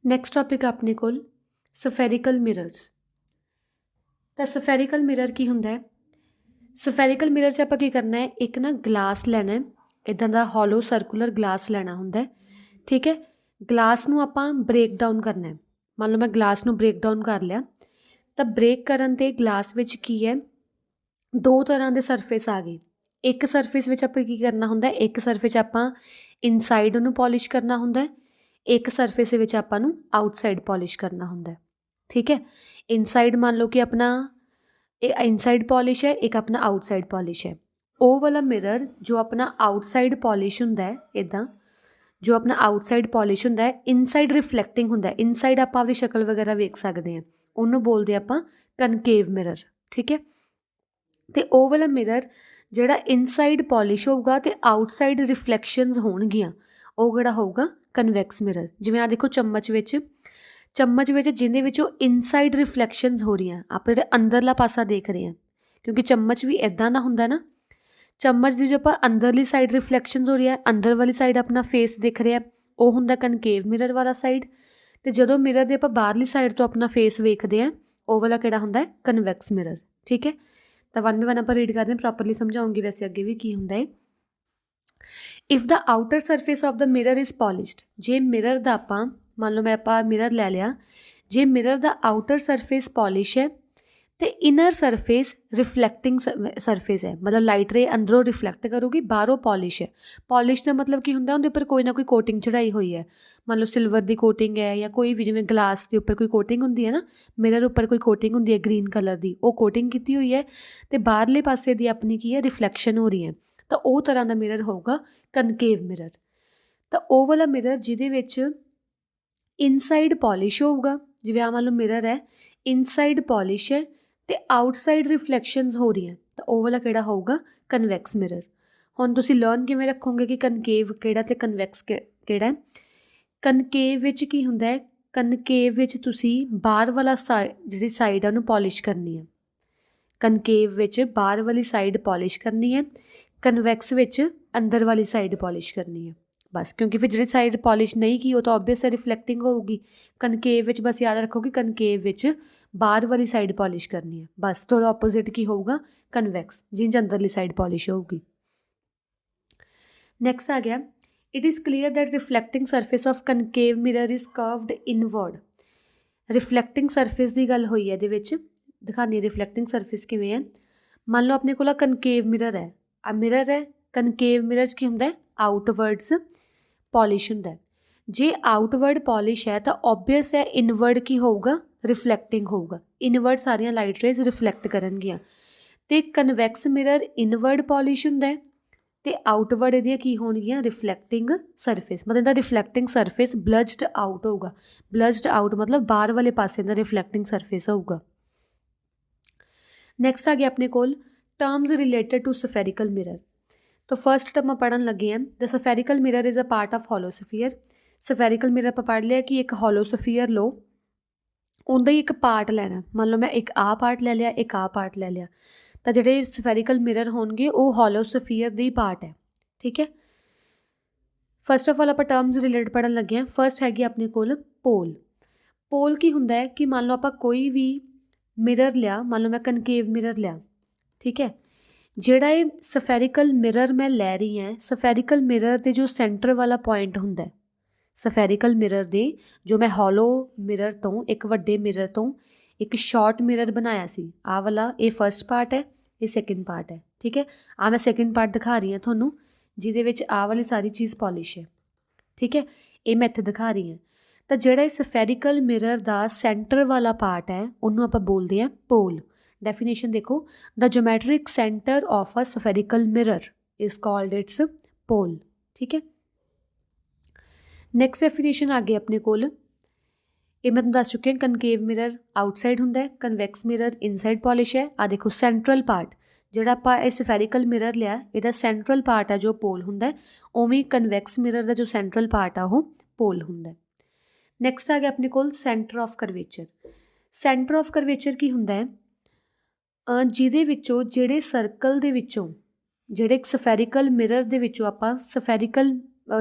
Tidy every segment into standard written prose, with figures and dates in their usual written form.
Next topic ਆਪਣੇ ਕੋਲ ਸਫੈਰੀਕਲ mirrors. ਤਾਂ ਸਫੈਰੀਕਲ ਮਿਰਰ ਕੀ ਹੁੰਦਾ ਹੈ? ਸਫੈਰੀਕਲ ਮਿਰਰ 'ਚ ਆਪਾਂ ਕੀ ਕਰਨਾ ਹੈ, ਇੱਕ ਨਾ ਗਲਾਸ ਲੈਣਾ ਹੈ, ਇੱਦਾਂ ਦਾ ਹੋਲੋ ਸਰਕੂਲਰ ਗਲਾਸ ਲੈਣਾ ਹੁੰਦਾ ਹੈ। ਠੀਕ ਹੈ, ਗਲਾਸ ਨੂੰ ਆਪਾਂ ਬ੍ਰੇਕ ਡਾਊਨ ਕਰਨਾ ਹੈ। ਮੰਨ ਲਓ ਮੈਂ ਗਲਾਸ ਨੂੰ ਬ੍ਰੇਕ ਡਾਊਨ ਕਰ ਲਿਆ, ਤਾਂ ਬ੍ਰੇਕ ਕਰਨ 'ਤੇ ਗਲਾਸ ਵਿੱਚ ਕੀ ਹੈ, ਦੋ ਤਰ੍ਹਾਂ ਦੇ ਸਰਫੇਸ ਆ ਗਏ। ਇੱਕ ਸਰਫੇਸ ਵਿੱਚ ਆਪਾਂ ਕੀ ਕਰਨਾ ਹੁੰਦਾ, ਇੱਕ ਸਰਫੇਸ ਆਪਾਂ ਇਨਸਾਈਡ ਉਹਨੂੰ ਪੋਲਿਸ਼ ਕਰਨਾ ਹੁੰਦਾ ਹੈ, ਇੱਕ ਸਰਫੇਸ ਦੇ ਵਿੱਚ ਆਪਾਂ ਨੂੰ ਆਊਟਸਾਈਡ ਪੋਲਿਸ਼ ਕਰਨਾ ਹੁੰਦਾ। ਠੀਕ ਹੈ, ਇਨਸਾਈਡ ਮੰਨ ਲਓ ਕਿ ਆਪਣਾ ਇਹ ਇਨਸਾਈਡ ਪੋਲਿਸ਼ ਹੈ, ਇੱਕ ਆਪਣਾ ਆਊਟਸਾਈਡ ਪੋਲਿਸ਼ ਹੈ। ਉਹ ਵਾਲਾ ਮਿਰਰ ਜੋ ਆਪਣਾ ਆਊਟਸਾਈਡ ਪੋਲਿਸ਼ ਹੁੰਦਾ ਹੈ, ਇੱਦਾਂ ਜੋ ਆਪਣਾ ਆਊਟਸਾਈਡ ਪੋਲਿਸ਼ ਹੁੰਦਾ ਹੈ, ਇਨਸਾਈਡ ਰਿਫਲੈਕਟਿੰਗ ਹੁੰਦਾ। ਇਨਸਾਈਡ ਆਪਾਂ ਆਪਦੀ ਸ਼ਕਲ ਵਗੈਰਾ ਵੇਖ ਸਕਦੇ ਹਾਂ, ਉਹਨੂੰ ਬੋਲਦੇ ਆਪਾਂ ਕਨਕੇਵ ਮਿਰਰ। ਠੀਕ ਹੈ, ਅਤੇ ਉਹ ਵਾਲਾ ਮਿਰਰ ਜਿਹੜਾ ਇਨਸਾਈਡ ਪੋਲਿਸ਼ ਹੋਊਗਾ ਅਤੇ ਆਊਟਸਾਈਡ ਰਿਫਲੈਕਸ਼ਨਸ ਹੋਣਗੀਆਂ, ਉਹ ਕਿਹੜਾ ਹੋਊਗਾ, ਕਨਵੈਕਸ ਮਿਰਰ। ਜਿਵੇਂ ਆਹ ਦੇਖੋ ਚਮਚ ਵਿੱਚ ਜਿਹਦੇ ਵਿੱਚੋਂ ਇਨਸਾਈਡ ਰਿਫਲੈਕਸ਼ਨਸ ਹੋ ਰਹੀਆਂ, ਆਪਾਂ ਜਿਹੜਾ ਅੰਦਰਲਾ ਪਾਸਾ ਦੇਖ ਰਹੇ ਹਾਂ, ਕਿਉਂਕਿ ਚਮਚ ਵੀ ਇੱਦਾਂ ਦਾ ਹੁੰਦਾ ਨਾ। ਚਮਚ ਦੀ ਜੋ ਆਪਾਂ ਅੰਦਰਲੀ ਸਾਈਡ ਰਿਫਲੈਕਸ਼ਨਸ ਹੋ ਰਹੀ ਹੈ, ਅੰਦਰ ਵਾਲੀ ਸਾਈਡ ਆਪਣਾ ਫੇਸ ਦਿਖ ਰਿਹਾ, ਉਹ ਹੁੰਦਾ ਕਨਕੇਵ ਮਿਰਰ ਵਾਲਾ ਸਾਈਡ। ਅਤੇ ਜਦੋਂ ਮਿਰਰ ਦੇ ਆਪਾਂ ਬਾਹਰਲੀ ਸਾਈਡ ਤੋਂ ਆਪਣਾ ਫੇਸ ਵੇਖਦੇ ਹਾਂ, ਉਹ ਵਾਲਾ ਕਿਹੜਾ ਹੁੰਦਾ ਹੈ, ਕਨਵੈਕਸ ਮਿਰਰ। ਠੀਕ ਹੈ, ਤਾਂ 1 ਬਾਏ 1 ਆਪਾਂ ਰੀਡ ਕਰਦੇ ਹਾਂ, ਪ੍ਰੋਪਰਲੀ ਸਮਝਾਉਂਗੀ ਵੈਸੇ ਅੱਗੇ ਵੀ ਕੀ ਹੁੰਦਾ ਹੈ। If the outer surface of the mirror is polished, ਜੇ ਮਿਰਰ ਦਾ ਆਪਾਂ ਮੰਨ ਲਓ ਆਪਾਂ ਮਿਰਰ ਲੈ ਲਿਆ, ਜੇ ਮਿਰਰ ਦਾ ਆਊਟਰ ਸਰਫੇਸ ਪੋਲਿਸ਼ ਹੈ ਅਤੇ ਇਨਰ ਸਰਫੇਸ ਰਿਫਲੈਕਟਿੰਗ ਸਰਫੇਸ ਹੈ, ਮਤਲਬ ਲਾਈਟ ਰੇ ਅੰਦਰੋਂ ਰਿਫਲੈਕਟ ਕਰੂਗੀ, ਬਾਹਰੋਂ ਪੋਲਿਸ਼ ਹੈ। ਪੋਲਿਸ਼ ਦਾ ਮਤਲਬ ਕੀ ਹੁੰਦਾ, ਉਹਦੇ ਉੱਪਰ ਕੋਈ ਨਾ ਕੋਈ ਕੋਟਿੰਗ ਚੜਾਈ ਹੋਈ ਹੈ। ਮੰਨ ਲਓ ਸਿਲਵਰ ਦੀ ਕੋਟਿੰਗ ਹੈ, ਜਾਂ ਕੋਈ ਵੀ ਜਿਵੇਂ ਗਲਾਸ ਦੇ ਉੱਪਰ ਕੋਈ ਕੋਟਿੰਗ ਹੁੰਦੀ ਹੈ ਨਾ, ਮਿਰਰ ਉੱਪਰ ਕੋਈ ਕੋਟਿੰਗ ਹੁੰਦੀ ਹੈ ਗ੍ਰੀਨ ਕਲਰ ਦੀ, ਉਹ ਕੋਟਿੰਗ ਕੀਤੀ ਹੋਈ ਹੈ ਅਤੇ ਬਾਹਰਲੇ ਪਾਸੇ ਦੀ ਆਪਣੀ ਕੀ ਹੈ, ਰਿਫਲੈਕਸ਼ਨ ਹੋ ਰਹੀ ਹੈ। ਤਾਂ ਉਹ ਤਰ੍ਹਾਂ ਦਾ ਮਿਰਰ ਹੋਊਗਾ ਕਨਕੇਵ ਮਿਰਰ। ਤਾਂ ਉਹ ਵਾਲਾ ਮਿਰਰ ਜਿਹਦੇ ਵਿੱਚ ਇਨਸਾਈਡ ਪੋਲਿਸ਼ ਹੋਊਗਾ, ਜਿਵੇਂ ਆਹ ਮੰਨ ਲਓ ਮਿਰਰ ਹੈ, ਇਨਸਾਈਡ ਪੋਲਿਸ਼ ਹੈ ਅਤੇ ਆਊਟਸਾਈਡ ਰਿਫਲੈਕਸ਼ਨਸ ਹੋ ਰਹੀਆਂ, ਤਾਂ ਉਹ ਵਾਲਾ ਕਿਹੜਾ ਹੋਊਗਾ, ਕਨਵੈਕਸ ਮਿਰਰ। ਹੁਣ ਤੁਸੀਂ ਲਰਨ ਕਿਵੇਂ ਰੱਖੋਗੇ ਕਿ ਕਨਕੇਵ ਕਿਹੜਾ ਅਤੇ ਕਨਵੈਕਸ ਕਿਹੜਾ? ਕਨਕੇਵ ਵਿੱਚ ਕੀ ਹੁੰਦਾ ਹੈ, ਕਨਕੇਵ ਵਿੱਚ ਤੁਸੀਂ ਬਾਹਰ ਵਾਲਾ ਜਿਹੜੀ ਸਾਈਡ ਆ ਉਹਨੂੰ ਪੋਲਿਸ਼ ਕਰਨੀ ਹੈ। ਕਨਕੇਵ ਵਿੱਚ ਬਾਹਰ ਵਾਲੀ ਸਾਈਡ ਪੋਲਿਸ਼ ਕਰਨੀ ਹੈ, ਕਨਵੈਕਸ ਵਿੱਚ ਅੰਦਰ ਵਾਲੀ ਸਾਈਡ ਪੋਲਿਸ਼ ਕਰਨੀ ਹੈ। ਬਸ, ਕਿਉਂਕਿ ਫਿਰ ਜਿਹੜੀ ਸਾਈਡ ਪੋਲਿਸ਼ ਨਹੀਂ ਕੀ ਉਹ ਤਾਂ ਓਬਵੀਅਸ ਰਿਫਲੈਕਟਿੰਗ ਹੋਊਗੀ। ਕਨਕੇਵ ਵਿੱਚ ਬਸ ਯਾਦ ਰੱਖੋ ਕਿ ਕਨਕੇਵ ਵਿੱਚ ਬਾਹਰ ਵਾਲੀ ਸਾਈਡ ਪੋਲਿਸ਼ ਕਰਨੀ ਹੈ। ਬਸ ਥੋੜਾ ਆਪੋਜ਼ਿਟ ਕੀ ਹੋਊਗਾ, ਕਨਵੈਕਸ, ਜਿਹਦੇ 'ਚ ਅੰਦਰਲੀ ਸਾਈਡ ਪੋਲਿਸ਼ ਹੋਊਗੀ। ਨੈਕਸਟ ਆ ਗਿਆ, it is clear that reflecting surface of concave mirror is curved inward. Reflecting surface ਦੀ ਗੱਲ ਹੋਈ ਹੈ, ਇਹਦੇ ਵਿੱਚ ਦਿਖਾਉਂਦੀ ਰਿਫਲੈਕਟਿੰਗ ਸਰਫੇਸ ਕਿਵੇਂ ਹੈ। ਮੰਨ ਲਓ ਆਪਣੇ ਕੋਲ ਕਨਕੇਵ ਮਿਰਰ ਹੈ, ਆ ਮਿਰਰ ਹੈ, ਕਨਕੇਵ ਮਿਰਰ 'ਚ ਕੀ ਹੁੰਦਾ, ਆਊਟਵਰਡਸ ਪੋਲਿਸ਼ ਹੁੰਦਾ। ਜੇ ਆਊਟਵਰਡ ਪੋਲਿਸ਼ ਹੈ ਤਾਂ ਓਬਵੀਅਸ ਹੈ ਇਨਵਰਡ ਕੀ ਹੋਊਗਾ, ਰਿਫਲੈਕਟਿੰਗ ਹੋਊਗਾ। ਇਨਵਰਡ ਸਾਰੀਆਂ ਲਾਈਟ ਰੇਜ਼ ਰਿਫਲੈਕਟ ਕਰਨਗੀਆਂ। ਅਤੇ ਕਨਵੈਕਸ ਮਿਰਰ ਇਨਵਰਡ ਪੋਲਿਸ਼ ਹੁੰਦਾ ਅਤੇ ਆਊਟਵਰਡ ਇਹਦੀਆਂ ਕੀ ਹੋਣਗੀਆਂ, ਰਿਫਲੈਕਟਿੰਗ ਸਰਫੇਸ। ਮਤਲਬ ਇਹਦਾ ਰਿਫਲੈਕਟਿੰਗ ਸਰਫੇਸ ਬਲਜਡ ਆਊਟ ਹੋਊਗਾ। ਬਲਜਡ ਆਊਟ ਮਤਲਬ ਬਾਹਰ ਵਾਲੇ ਪਾਸੇ ਦਾ ਰਿਫਲੈਕਟਿੰਗ ਸਰਫੇਸ ਹੋਊਗਾ। ਨੈਕਸਟ ਆ ਗਿਆ ਆਪਣੇ ਕੋਲ terms related to spherical mirror. ਤਾਂ ਫਸਟ ਟਰਮ ਪੜ੍ਹਨ ਲੱਗੇ ਹਾਂ, the spherical mirror is a part of hollow sphere. Spherical mirror ਆਪਾਂ ਪੜ੍ਹ ਲਿਆ ਕਿ ਇੱਕ ਹੋਲੋਸਫੀਅਰ ਲਓ, ਉਹਦਾ ਹੀ ਇੱਕ ਪਾਰਟ ਲੈਣਾ। ਮੰਨ ਲਓ ਮੈਂ ਇੱਕ ਆਹ ਪਾਰਟ ਲੈ ਲਿਆ, ਇੱਕ ਆਹ ਪਾਰਟ ਲੈ ਲਿਆ, ਤਾਂ ਜਿਹੜੇ ਸਫੈਰੀਕਲ ਮਿਰਰ ਹੋਣਗੇ ਉਹ ਹੋਲੋਸਫੀਅਰ ਦੇ ਹੀ ਪਾਰਟ ਹੈ। ਠੀਕ ਹੈ, ਫਸਟ ਆਫ ਆਲ ਆਪਾਂ ਟਰਮਸ ਰਿਲੇਟਡ ਪੜ੍ਹਨ ਲੱਗੇ ਹਾਂ। ਫਸਟ ਹੈਗੀ ਆਪਣੇ ਕੋਲ ਪੋਲ। ਪੋਲ ਕੀ ਹੁੰਦਾ ਹੈ ਕਿ ਮੰਨ ਲਓ ਆਪਾਂ ਕੋਈ ਵੀ ਮਿਰਰ ਲਿਆ, ਮੰਨ ਲਓ ਮੈਂ ਕਨਕੇਵ ਮਿਰਰ ਲਿਆ। ਠੀਕ ਹੈ, ਜਿਹੜਾ ਇਹ ਸਫੈਰੀਕਲ ਮਿਰਰ ਮੈਂ ਲੈ ਰਹੀ ਹਾਂ, ਸਫੈਰੀਕਲ ਮਿਰਰ ਦੇ ਜੋ ਸੈਂਟਰ ਵਾਲਾ ਪੁਆਇੰਟ ਹੁੰਦਾ, ਸਫੈਰੀਕਲ ਮਿਰਰ ਦੇ ਜੋ ਮੈਂ ਹੋਲੋ ਮਿਰਰ ਤੋਂ ਇੱਕ ਵੱਡੇ ਮਿਰਰ ਤੋਂ ਇੱਕ ਸ਼ਾਰਟ ਮਿਰਰ ਬਣਾਇਆ ਸੀ, ਆਹ ਵਾਲਾ ਇਹ ਫਸਟ ਪਾਰਟ ਹੈ, ਇਹ ਸੈਕਿੰਡ ਪਾਰਟ ਹੈ। ਠੀਕ ਹੈ, ਆਹ ਮੈਂ ਸੈਕਿੰਡ ਪਾਰਟ ਦਿਖਾ ਰਹੀ ਹਾਂ ਤੁਹਾਨੂੰ, ਜਿਹਦੇ ਵਿੱਚ ਆਹ ਵਾਲੀ ਸਾਰੀ ਚੀਜ਼ ਪੋਲਿਸ਼ ਹੈ। ਠੀਕ ਹੈ, ਇਹ ਮੈਂ ਇੱਥੇ ਦਿਖਾ ਰਹੀ ਹਾਂ। ਤਾਂ ਜਿਹੜਾ ਇਹ ਸਫੈਰੀਕਲ ਮਿਰਰ ਦਾ ਸੈਂਟਰ ਵਾਲਾ ਪਾਰਟ ਹੈ, ਉਹਨੂੰ ਆਪਾਂ ਬੋਲਦੇ ਹਾਂ ਪੋਲ। ਡੈਫੀਨੇਸ਼ਨ ਦੇਖੋ, the geometric centre of a spherical mirror is called its pole. ਠੀਕ ਹੈ, ਨੈਕਸਟ ਡੈਫੀਨੇਸ਼ਨ ਆ ਗਈ ਆਪਣੇ ਕੋਲ, ਇਹ ਮੈਂ ਤੁਹਾਨੂੰ ਦੱਸ ਚੁੱਕੀ ਹਾਂ। ਕਨਕੇਵ ਮਿਰਰ ਆਊਟਸਾਈਡ ਹੁੰਦਾ ਹੈ, ਕਨਵੈਕਸ ਮਿਰਰ ਇਨਸਾਈਡ ਪੋਲਿਸ਼ ਹੈ। ਆ ਦੇਖੋ ਸੈਂਟਰਲ ਪਾਰਟ, ਜਿਹੜਾ ਆਪਾਂ ਇਹ ਸਫੈਰੀਕਲ ਮਿਰਰ ਲਿਆ, ਇਹਦਾ ਸੈਂਟਰਲ ਪਾਰਟ ਆ ਜੋ ਪੋਲ ਹੁੰਦਾ, ਉਵੇਂ ਕਨਵੈਕਸ ਮਿਰਰ ਦਾ ਜੋ ਸੈਂਟਰਲ ਪਾਰਟ ਆ ਉਹ ਪੋਲ ਹੁੰਦਾ। ਨੈਕਸਟ ਆ ਗਿਆ ਆਪਣੇ ਕੋਲ centre of curvature. Centre of curvature ਕੀ ਹੁੰਦਾ ਹੈ, ਜਿਹਦੇ ਵਿੱਚੋਂ ਜਿਹੜੇ ਸਰਕਲ ਦੇ ਵਿੱਚੋਂ, ਜਿਹੜੇ ਇੱਕ ਸਫੈਰੀਕਲ ਮਿਰਰ ਦੇ ਵਿੱਚੋਂ ਆਪਾਂ ਸਫੈਰੀਕਲ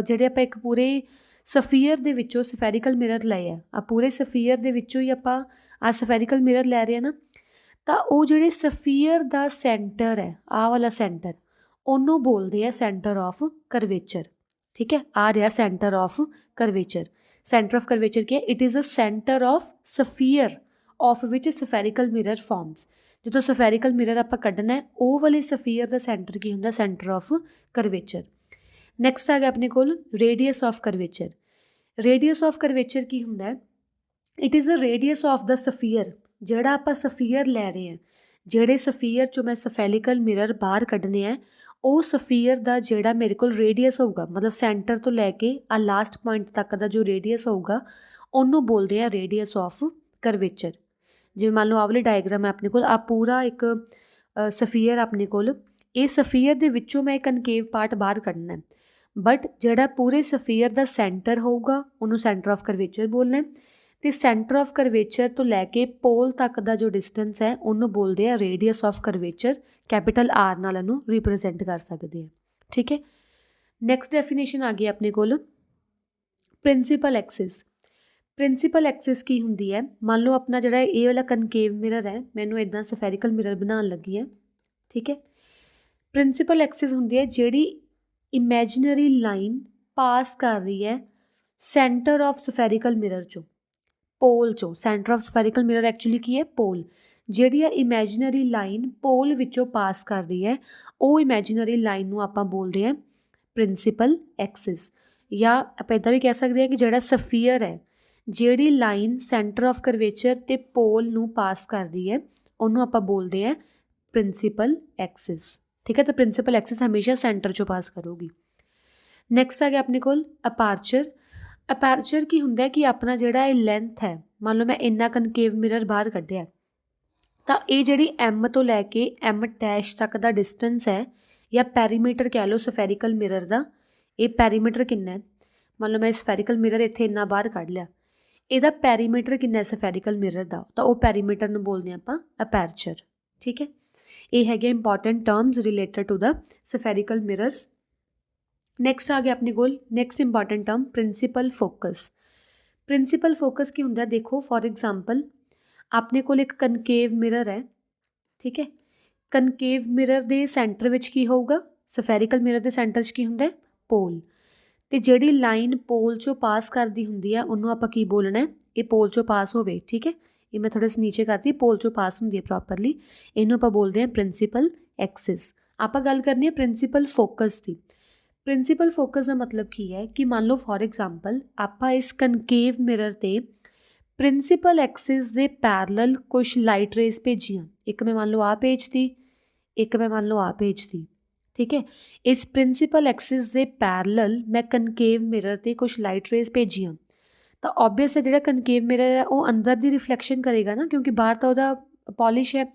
ਜਿਹੜੇ ਆਪਾਂ ਇੱਕ ਪੂਰੇ ਸਫੀਅਰ ਦੇ ਵਿੱਚੋਂ ਸਫੈਰੀਕਲ ਮਿਰਰ ਲਏ ਆ ਪੂਰੇ ਸਫੀਅਰ ਦੇ ਵਿੱਚੋਂ ਹੀ ਆਪਾਂ ਆ ਸਫੈਰੀਕਲ ਮਿਰਰ ਲੈ ਰਹੇ ਆ ਨਾ, ਤਾਂ ਉਹ ਜਿਹੜੇ ਸਫੀਅਰ ਦਾ ਸੈਂਟਰ ਹੈ, ਆਹ ਵਾਲਾ ਸੈਂਟਰ, ਉਹਨੂੰ ਬੋਲਦੇ ਆ ਸੈਂਟਰ ਆਫ ਕਰਵੇਚਰ। ਠੀਕ ਹੈ, ਆ ਰਿਹਾ centre of curvature. Centre of curvature ਕੀ ਹੈ? It is a centre of sphere of which spherical mirror forms. ਜਦੋਂ ਸਫੈਰੀਕਲ ਮਿਰਰ ਆਪਾਂ ਕੱਢਣਾ ਹੈ, ਉਹ ਵਾਲੇ ਸਫੀਅਰ ਦਾ ਸੈਂਟਰ ਕੀ ਹੁੰਦਾ? Centre of curvature. ਨੈਕਸਟ ਆ ਗਿਆ ਆਪਣੇ ਕੋਲ radius of curvature. Radius of curvature ਕੀ ਹੁੰਦਾ ਹੈ? It is a radius of the sphere. ਜਿਹੜਾ ਆਪਾਂ ਸਫੀਅਰ ਲੈ ਰਹੇ ਹਾਂ, ਜਿਹੜੇ ਸਫੀਅਰ 'ਚੋਂ ਮੈਂ ਸਫੈਰੀਕਲ ਮਿਰਰ ਬਾਹਰ ਕੱਢਣੇ ਹੈ, ਉਹ ਸਫੀਅਰ ਦਾ ਜਿਹੜਾ ਮੇਰੇ ਕੋਲ ਰੇਡੀਅਸ ਹੋਊਗਾ, ਮਤਲਬ ਸੈਂਟਰ ਤੋਂ ਲੈ ਕੇ ਆ ਲਾਸਟ ਪੁਆਇੰਟ ਤੱਕ ਦਾ ਜੋ ਰੇਡੀਅਸ ਹੋਊਗਾ, ਉਹਨੂੰ ਬੋਲਦੇ ਆ ਰੇਡੀਅਸ ਆਫ ਕਰਵੇਚਰ। ਜਿਵੇਂ ਮੰਨ ਲਓ ਆਹ ਵਾਲੀ ਡਾਇਗਰਾਮ ਹੈ ਆਪਣੇ ਕੋਲ, ਆ ਪੂਰਾ ਇੱਕ ਸਫੀਅਰ ਆਪਣੇ ਕੋਲ, ਇਹ ਸਫੀਅਰ ਦੇ ਵਿੱਚੋਂ ਮੈਂ ਕਨਕੇਵ ਪਾਰਟ ਬਾਹਰ ਕੱਢਣਾ ਹੈ, ਬਟ ਜਿਹੜਾ ਪੂਰੇ ਸਫੀਅਰ ਦਾ ਸੈਂਟਰ ਹੋਊਗਾ ਉਹਨੂੰ ਸੈਂਟਰ ਆਫ ਕਰਵੇਚਰ ਬੋਲਣਾ, ਅਤੇ ਸੈਂਟਰ ਆਫ ਕਰਵੇਚਰ ਤੋਂ ਲੈ ਕੇ ਪੋਲ ਤੱਕ ਦਾ ਜੋ ਡਿਸਟੈਂਸ ਹੈ ਉਹਨੂੰ ਬੋਲਦੇ ਆ radius of curvature. Capital R ਨਾਲ ਇਹਨੂੰ ਰਿਪਰੈਜ਼ੈਂਟ ਕਰ ਸਕਦੇ ਆ। ਠੀਕ ਹੈ, ਨੈਕਸਟ ਡੈਫੀਨੇਸ਼ਨ ਆ ਗਈ ਆਪਣੇ ਕੋਲ ਪ੍ਰਿੰਸੀਪਲ ਐਕਸਿਸ। ਪ੍ਰਿੰਸੀਪਲ ਐਕਸਿਸ ਕੀ ਹੁੰਦੀ ਹੈ? ਮੰਨ ਲਓ ਆਪਣਾ ਜਿਹੜਾ ਇਹ ਵਾਲਾ ਕਨਕੇਵ ਮਿਰਰ ਹੈ, ਮੈਨੂੰ ਇੱਦਾਂ ਸਫੈਰੀਕਲ ਮਿਰਰ ਬਣਾਉਣ ਲੱਗੀ ਹੈ। ਠੀਕ ਹੈ, ਪ੍ਰਿੰਸੀਪਲ ਐਕਸਿਸ ਹੁੰਦੀ ਹੈ ਜਿਹੜੀ ਇਮੈਜਨਰੀ ਲਾਈਨ ਪਾਸ ਕਰ ਰਹੀ ਹੈ ਸੈਂਟਰ ਆਫ ਸਫੈਰੀਕਲ ਮਿਰਰ 'ਚੋਂ, ਪੋਲ 'ਚੋਂ। ਸੈਂਟਰ ਆਫ ਸਫੈਰੀਕਲ ਮਿਰਰ ਐਕਚੁਅਲੀ ਕੀ ਹੈ? ਪੋਲ। ਜਿਹੜੀ ਆ ਇਮੈਜਨਰੀ ਲਾਈਨ ਪੋਲ ਵਿੱਚੋਂ ਪਾਸ ਕਰ ਰਹੀ ਹੈ, ਉਹ ਇਮੈਜਨਰੀ ਲਾਈਨ ਨੂੰ ਆਪਾਂ ਬੋਲਦੇ ਹਾਂ ਪ੍ਰਿੰਸੀਪਲ ਐਕਸਿਸ। ਜਾਂ ਆਪਾਂ ਇੱਦਾਂ ਵੀ ਕਹਿ ਸਕਦੇ ਹਾਂ ਕਿ ਜਿਹੜਾ ਸਫੀਅਰ ਹੈ, ਜਿਹੜੀ ਲਾਈਨ ਸੈਂਟਰ ਆਫ ਕਰਵੇਚਰ ਅਤੇ ਪੋਲ ਨੂੰ ਪਾਸ ਕਰ ਰਹੀ ਹੈ, ਉਹਨੂੰ ਆਪਾਂ ਬੋਲਦੇ ਹਾਂ ਪ੍ਰਿੰਸੀਪਲ ਐਕਸਿਸ। ਠੀਕ ਹੈ, ਤਾਂ ਪ੍ਰਿੰਸੀਪਲ ਐਕਸਿਸ ਹਮੇਸ਼ਾ ਸੈਂਟਰ 'ਚੋਂ ਪਾਸ ਕਰੂਗੀ। ਨੈਕਸਟ ਆ ਗਿਆ ਆਪਣੇ ਕੋਲ ਅਪਾਰਚਰ। ਅਪੈਰਚਰ ਕੀ ਹੁੰਦਾ ਕਿ ਆਪਣਾ ਜਿਹੜਾ ਇਹ ਲੈਂਥ ਹੈ, ਮੰਨ ਲਓ ਮੈਂ ਇੰਨਾ ਕਨਕੇਵ ਮਿਰਰ ਬਾਹਰ ਕੱਢਿਆ, ਤਾਂ ਇਹ ਜਿਹੜੀ ਐਮ ਤੋਂ ਲੈ ਕੇ ਐਮ ਡੈਸ਼ ਤੱਕ ਦਾ ਡਿਸਟੈਂਸ ਹੈ, ਜਾਂ ਪੈਰੀਮੀਟਰ ਕਹਿ ਲਓ ਸਫੈਰੀਕਲ ਮਿਰਰ ਦਾ, ਇਹ ਪੈਰੀਮੀਟਰ ਕਿੰਨਾ ਹੈ? ਮੰਨ ਲਓ ਮੈਂ ਸਫੈਰੀਕਲ ਮਿਰਰ ਇੱਥੇ ਇੰਨਾ ਬਾਹਰ ਕੱਢ ਲਿਆ, ਇਹਦਾ ਪੈਰੀਮੀਟਰ ਕਿੰਨਾ ਹੈ ਸਫੈਰੀਕਲ ਮਿਰਰ ਦਾ? ਤਾਂ ਉਹ ਪੈਰੀਮੀਟਰ ਨੂੰ ਬੋਲਦੇ ਆਪਾਂ ਅਪੈਰਚਰ। ਠੀਕ ਹੈ, ਇਹ ਹੈਗੇ important terms related to the spherical mirrors. Next ਆ ਗਿਆ ਆਪਣੇ ਕੋਲ next important term principal focus. Principal focus ਕੀ ਹੁੰਦਾ? ਦੇਖੋ ਫੋਰ ਐਗਜ਼ਾਮਪਲ ਆਪਣੇ ਕੋਲ ਇੱਕ ਕਨਕੇਵ ਮਿਰਰ ਹੈ। ਠੀਕ ਹੈ, ਕਨਕੇਵ ਮਿਰਰ ਦੇ ਸੈਂਟਰ ਵਿੱਚ ਕੀ ਹੋਊਗਾ? ਸਫੈਰੀਕਲ ਮਿਰਰ ਦੇ ਸੈਂਟਰ 'ਚ ਕੀ ਹੁੰਦਾ? ਪੋਲ। ਅਤੇ ਜਿਹੜੀ ਲਾਈਨ ਪੋਲ 'ਚੋਂ ਪਾਸ ਕਰਦੀ ਹੁੰਦੀ ਆ ਉਹਨੂੰ ਆਪਾਂ ਕੀ ਬੋਲਣਾ? ਇਹ ਪੋਲ 'ਚੋਂ ਪਾਸ ਹੋਵੇ। ਠੀਕ ਹੈ, ਇਹ ਮੈਂ ਥੋੜ੍ਹਾ ਨੀਚੇ ਕਰਤੀ, ਪੋਲ 'ਚੋਂ ਪਾਸ ਹੁੰਦੀ ਹੈ ਪ੍ਰੋਪਰਲੀ, ਇਹਨੂੰ ਆਪਾਂ ਬੋਲਦੇ ਹਾਂ ਪ੍ਰਿੰਸੀਪਲ ਐਕਸਿਸ। ਆਪਾਂ ਗੱਲ ਕਰਨੀ ਹੈ ਪ੍ਰਿੰਸੀਪਲ ਫੋਕਸ ਦੀ। ਪ੍ਰਿੰਸੀਪਲ ਫੋਕਸ ਦਾ ਮਤਲਬ ਕੀ ਹੈ ਕਿ ਮੰਨ ਲਓ ਫੋਰ ਐਗਜ਼ਾਮਪਲ ਆਪਾਂ ਇਸ ਕਨਕੇਵ ਮਿਰਰ 'ਤੇ ਪ੍ਰਿੰਸੀਪਲ ਐਕਸਿਸ ਦੇ ਪੈਰਲਲ ਕੁਛ ਲਾਈਟ ਰੇਜ਼ ਭੇਜੀਆਂ। ਇੱਕ ਮੈਂ ਮੰਨ ਲਓ ਆਹ ਭੇਜਤੀ, ਇੱਕ ਮੈਂ ਮੰਨ ਲਓ ਆਹ ਭੇਜਤੀ। ਠੀਕ ਹੈ, ਇਸ ਪ੍ਰਿੰਸੀਪਲ ਐਕਸਿਸ ਦੇ ਪੈਰਲਲ ਮੈਂ ਕਨਕੇਵ ਮਿਰਰ 'ਤੇ ਕੁਛ ਲਾਈਟ ਰੇਜ਼ ਭੇਜੀਆਂ, ਤਾਂ ਓਬਵੀਅਸ ਹੈ ਜਿਹੜਾ ਕਨਕੇਵ ਮਿਰਰ ਹੈ ਉਹ ਅੰਦਰ ਦੀ ਰਿਫਲੈਕਸ਼ਨ ਕਰੇਗਾ ਨਾ, ਕਿਉਂਕਿ ਬਾਹਰ ਤਾਂ ਉਹਦਾ ਪੋਲਿਸ਼ ਹੈ।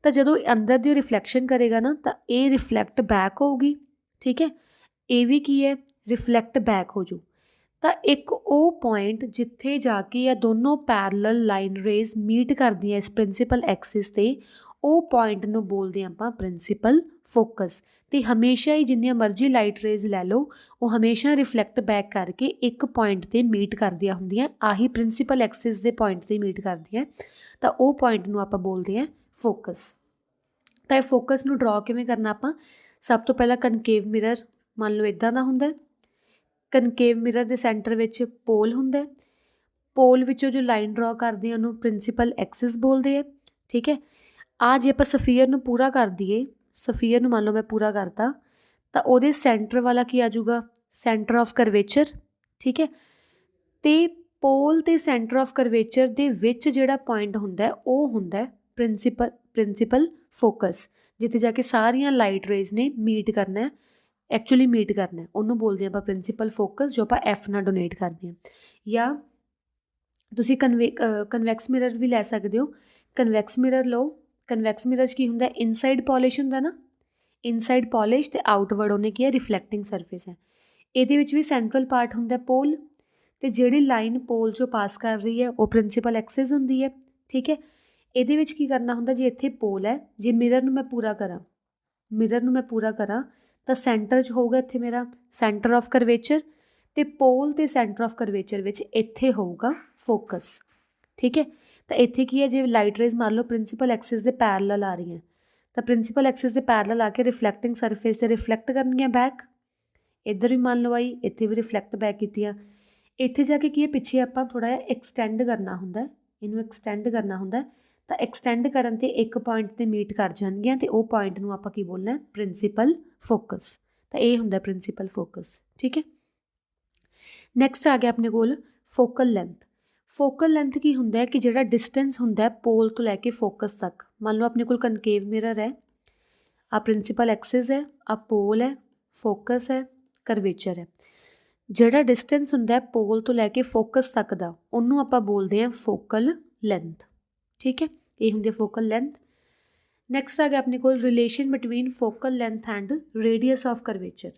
ਤਾਂ ਜਦੋਂ ਅੰਦਰ ਦੀ ਰਿਫਲੈਕਸ਼ਨ ਕਰੇਗਾ ਨਾ, ਤਾਂ ਇਹ ਰਿਫਲੈਕਟ ਬੈਕ ਹੋਊਗੀ। ਠੀਕ ਹੈ, ਇਹ ਵੀ ਕੀ ਹੈ? ਰਿਫਲੈਕਟ ਬੈਕ ਹੋ ਜੂ। ਤਾਂ ਇੱਕ ਉਹ ਪੁਆਇੰਟ ਜਿੱਥੇ ਜਾ ਕੇ ਇਹ ਦੋਨੋਂ ਪੈਰਲਲ ਲਾਈਨ ਰੇਜ਼ ਮੀਟ ਕਰਦੀਆਂ ਇਸ ਪ੍ਰਿੰਸੀਪਲ ਐਕਸਿਸ 'ਤੇ, ਉਹ ਪੁਆਇੰਟ ਨੂੰ ਬੋਲਦੇ ਆਪਾਂ ਪ੍ਰਿੰਸੀਪਲ ਫੋਕਸ। ਅਤੇ ਹਮੇਸ਼ਾ ਹੀ ਜਿੰਨੀਆਂ ਮਰਜ਼ੀ ਲਾਈਟ ਰੇਜ਼ ਲੈ ਲਓ, ਉਹ ਹਮੇਸ਼ਾ ਰਿਫਲੈਕਟ ਬੈਕ ਕਰਕੇ ਇੱਕ ਪੁਆਇੰਟ 'ਤੇ ਮੀਟ ਕਰਦੀਆਂ ਹੁੰਦੀਆਂ, ਆਹੀ ਪ੍ਰਿੰਸੀਪਲ ਐਕਸਿਸ ਦੇ ਪੁਆਇੰਟ 'ਤੇ ਮੀਟ ਕਰਦੀਆਂ, ਤਾਂ ਉਹ ਪੁਆਇੰਟ ਨੂੰ ਆਪਾਂ ਬੋਲਦੇ ਹਾਂ ਫੋਕਸ। ਤਾਂ ਇਹ ਫੋਕਸ ਨੂੰ ਡਰਾ ਕਿਵੇਂ ਕਰਨਾ? ਆਪਾਂ ਸਭ ਤੋਂ ਪਹਿਲਾਂ ਕਨਕੇਵ ਮਿਰਰ ਮੰਨ ਲਓ ਇੱਦਾਂ ਦਾ ਹੁੰਦਾ, ਕਨਕੇਵ ਮਿਰਰ ਦੇ ਸੈਂਟਰ ਵਿੱਚ ਪੋਲ ਹੁੰਦਾ, ਪੋਲ ਵਿੱਚੋਂ ਜੋ ਲਾਈਨ ਡਰਾ ਕਰਦੇ ਆ ਉਹਨੂੰ ਪ੍ਰਿੰਸੀਪਲ ਐਕਸਿਸ ਬੋਲਦੇ ਆ। ਠੀਕ ਹੈ, ਆ ਜੇ ਆਪਾਂ ਸਫੀਅਰ ਨੂੰ ਪੂਰਾ ਕਰ ਦਈਏ, ਸਫੀਅਰ ਨੂੰ ਮੰਨ ਲਓ ਮੈਂ ਪੂਰਾ ਕਰਤਾ, ਤਾਂ ਉਹਦੇ ਸੈਂਟਰ ਵਾਲਾ ਕੀ ਆ ਜਾਊਗਾ? Centre of curvature. ਠੀਕ ਹੈ, ਅਤੇ ਪੋਲ ਅਤੇ ਸੈਂਟਰ ਆਫ ਕਰਵੇਚਰ ਦੇ ਵਿੱਚ ਜਿਹੜਾ ਪੁਆਇੰਟ ਹੁੰਦਾ ਉਹ ਹੁੰਦਾ ਪ੍ਰਿੰਸੀਪਲ ਫੋਕਸ, ਜਿੱਥੇ ਜਾ ਕੇ ਸਾਰੀਆਂ ਲਾਈਟ ਰੇਜ਼ ਨੇ ਮੀਟ ਕਰਨਾ, ਐਕਚੁਅਲੀ ਮੀਟ ਕਰਨਾ, ਉਹਨੂੰ ਬੋਲਦੇ ਆਪਾਂ ਪ੍ਰਿੰਸੀਪਲ ਫੋਕਸ, ਜੋ ਆਪਾਂ ਐਫ ਨਾਲ ਡੋਨੇਟ ਕਰਦੇ ਹਾਂ। ਜਾਂ ਤੁਸੀਂ ਕਨਵੈਕਸ ਮਿਰਰ ਵੀ ਲੈ ਸਕਦੇ ਹੋ। ਕਨਵੈਕਸ ਮਿਰਰ ਲਓ, ਕਨਵੈਕਸ ਮਿਰਰ 'ਚ ਕੀ ਹੁੰਦਾ? ਇਨਸਾਈਡ ਪੋਲਿਸ਼ ਹੁੰਦਾ ਨਾ, ਇਨਸਾਈਡ ਪੋਲਿਸ਼ ਅਤੇ ਆਊਟਵਰਡ ਉਹਨੇ ਕੀ ਹੈ? ਰਿਫਲੈਕਟਿੰਗ ਸਰਫੇਸ ਹੈ। ਇਹਦੇ ਵਿੱਚ ਵੀ ਸੈਂਟਰਲ ਪਾਰਟ ਹੁੰਦਾ ਪੋਲ, ਅਤੇ ਜਿਹੜੀ ਲਾਈਨ ਪੋਲ 'ਚੋਂ ਪਾਸ ਕਰ ਰਹੀ ਹੈ ਉਹ ਪ੍ਰਿੰਸੀਪਲ ਐਕਸਿਸ ਹੁੰਦੀ ਹੈ। ਠੀਕ ਹੈ, ਇਹਦੇ ਵਿੱਚ ਕੀ ਕਰਨਾ ਹੁੰਦਾ? ਜੇ ਇੱਥੇ ਪੋਲ ਹੈ, ਜੇ ਮਿਰਰ ਨੂੰ ਮੈਂ ਪੂਰਾ ਕਰਾਂ ਤਾਂ ਸੈਂਟਰ 'ਚ ਹੋਊਗਾ ਇੱਥੇ ਮੇਰਾ ਸੈਂਟਰ ਆਫ ਕਰਵੇਚਰ, ਤੇ ਪੋਲ ਤੇ ਸੈਂਟਰ ਆਫ ਕਰਵੇਚਰ ਵਿੱਚ ਇੱਥੇ ਹੋਊਗਾ ਫੋਕਸ। ਠੀਕ ਹੈ, ਤਾਂ ਇੱਥੇ ਕੀ ਹੈ, ਜੇ ਲਾਈਟ ਰੇਜ਼ ਮੰਨ ਲਓ ਪ੍ਰਿੰਸੀਪਲ ਐਕਸਿਸ ਦੇ ਪੈਰਲਲ ਆ ਰਹੀਆਂ ਤਾਂ ਪ੍ਰਿੰਸੀਪਲ ਐਕਸਿਸ ਦੇ ਪੈਰਲਲ ਆ ਕੇ ਰਿਫਲੈਕਟਿੰਗ ਸਰਫੇਸ 'ਤੇ ਰਿਫਲੈਕਟ ਕਰਨਗੀਆਂ ਬੈਕ। ਇੱਧਰ ਵੀ ਮੰਨ ਲਓ ਆਈ, ਇੱਥੇ ਵੀ ਰਿਫਲੈਕਟ ਬੈਕ ਕੀਤੀਆਂ। ਇੱਥੇ ਜਾ ਕੇ ਕੀ ਹੈ, ਪਿੱਛੇ ਆਪਾਂ ਥੋੜ੍ਹਾ ਜਿਹਾ ਐਕਸਟੈਂਡ ਕਰਨਾ ਹੁੰਦਾ, ਇਹਨੂੰ ਐਕਸਟੈਂਡ ਕਰਨਾ ਹੁੰਦਾ, ਤਾਂ ਐਕਸਟੈਂਡ ਕਰਨ 'ਤੇ ਇੱਕ ਪੁਆਇੰਟ 'ਤੇ ਮੀਟ ਕਰ ਜਾਣਗੀਆਂ ਅਤੇ ਉਹ ਪੁਆਇੰਟ ਨੂੰ ਆਪਾਂ ਕੀ ਬੋਲਣਾ, ਪ੍ਰਿੰਸੀਪਲ ਫੋਕਸ। ਤਾਂ ਇਹ ਹੁੰਦਾ ਪ੍ਰਿੰਸੀਪਲ ਫੋਕਸ। ਠੀਕ ਹੈ, ਨੈਕਸਟ ਆ ਗਿਆ ਆਪਣੇ ਕੋਲ ਫੋਕਲ ਲੈਂਥ। ਫੋਕਲ ਲੈਂਥ ਕੀ ਹੁੰਦਾ ਹੈ ਕਿ ਜਿਹੜਾ ਡਿਸਟੈਂਸ ਹੁੰਦਾ ਪੋਲ ਤੋਂ ਲੈ ਕੇ ਫੋਕਸ ਤੱਕ। ਮੰਨ ਲਓ ਆਪਣੇ ਕੋਲ ਕਨਕੇਵ ਮਿਰਰ ਹੈ, ਆ ਪ੍ਰਿੰਸੀਪਲ ਐਕਸਿਸ ਹੈ, ਆ ਪੋਲ ਹੈ, ਫੋਕਸ ਹੈ, ਕਰਵੇਚਰ ਹੈ। ਜਿਹੜਾ ਡਿਸਟੈਂਸ ਹੁੰਦਾ ਪੋਲ ਤੋਂ ਲੈ ਕੇ ਫੋਕਸ ਤੱਕ ਦਾ, ਉਹਨੂੰ ਆਪਾਂ ਬੋਲਦੇ ਹਾਂ ਫੋਕਲ ਲੈਂਥ। ਠੀਕ ਹੈ, ਇਹ ਹੁੰਦੀ ਹੈ ਫੋਕਲ ਲੈਂਥ। ਨੈਕਸਟ ਆ ਗਿਆ ਆਪਣੇ ਕੋਲ relation between focal length and radius of curvature.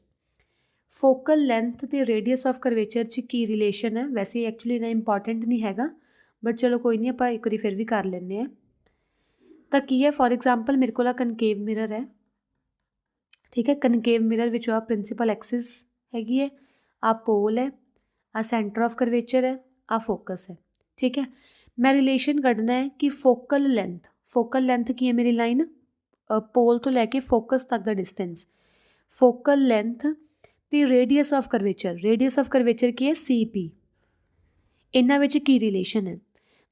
Focal length ਅਤੇ ਰੇਡੀਅਸ ਆਫ ਕਰਵੇਚਰ 'ਚ ਕੀ ਰਿਲੇਸ਼ਨ ਹੈ, ਵੈਸੇ ਐਕਚੁਅਲੀ ਇੰਨਾ ਇੰਪੋਰਟੈਂਟ ਨਹੀਂ ਹੈਗਾ, ਬਟ ਚਲੋ ਕੋਈ ਨਹੀਂ, ਆਪਾਂ ਇੱਕ ਵਾਰੀ ਫਿਰ ਵੀ ਕਰ ਲੈਂਦੇ ਹਾਂ। ਤਾਂ ਕੀ ਹੈ, ਫੋਰ ਐਗਜ਼ਾਮਪਲ ਮੇਰੇ ਕੋਲ ਆ ਕਨਕੇਵ ਮਿਰਰ ਹੈ। ਠੀਕ ਹੈ, ਕਨਕੇਵ ਮਿਰਰ ਵਿੱਚ ਆ ਪ੍ਰਿੰਸੀਪਲ ਐਕਸਿਸ ਹੈਗੀ ਹੈ, ਆ ਪੋਲ ਹੈ, ਆ ਸੈਂਟਰ ਆਫ ਕਰਵੇਚਰ ਹੈ, ਆ ਫੋਕਸ ਹੈ। ਠੀਕ ਹੈ, ਮੈਂ ਰਿਲੇਸ਼ਨ ਕੱਢਣਾ ਹੈ ਕਿ ਫੋਕਲ ਲੈਂਥ ਕੀ ਹੈ ਮੇਰੀ ਲਾਈਨ, ਪੋਲ ਤੋਂ ਲੈ ਕੇ ਫੋਕਸ ਤੱਕ ਦਾ ਡਿਸਟੈਂਸ, ਫੋਕਲ ਲੈਂਥ ਅਤੇ ਰੇਡੀਅਸ ਆਫ ਕਰਵੇਚਰ ਕੀ ਹੈ, CP। ਇਹਨਾਂ ਵਿੱਚ ਕੀ ਰਿਲੇਸ਼ਨ ਹੈ,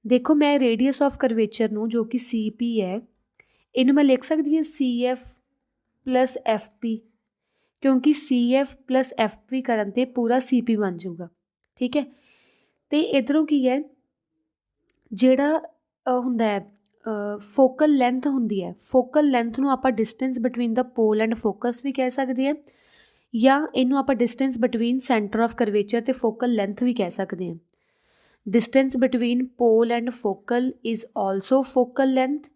ਦੇਖੋ ਮੈਂ ਰੇਡੀਅਸ ਆਫ ਕਰਵੇਚਰ ਨੂੰ ਜੋ ਕਿ CP ਹੈ, ਇਹਨੂੰ ਮੈਂ ਲਿਖ ਸਕਦੀ ਹਾਂ CF + FP, ਕਿਉਂਕਿ CF + FP ਕਰਨ 'ਤੇ ਪੂਰਾ CP ਬਣ ਜਾਊਗਾ। ਠੀਕ ਹੈ, ਅਤੇ ਇੱਧਰੋਂ ਕੀ ਹੈ, ਜਿਹੜਾ ਹੁੰਦਾ ਹੈ ਫੋਕਲ ਲੈਂਥ ਹੁੰਦੀ ਹੈ, ਫੋਕਲ ਲੈਂਥ ਨੂੰ ਆਪਾਂ distance between the pole and focus ਵੀ ਕਹਿ ਸਕਦੇ ਹਾਂ, ਜਾਂ ਇਹਨੂੰ ਆਪਾਂ distance between centre of curvature ਅਤੇ ਫੋਕਲ ਲੈਂਥ ਵੀ ਕਹਿ ਸਕਦੇ ਹਾਂ। Distance between pole and focal is also focal length,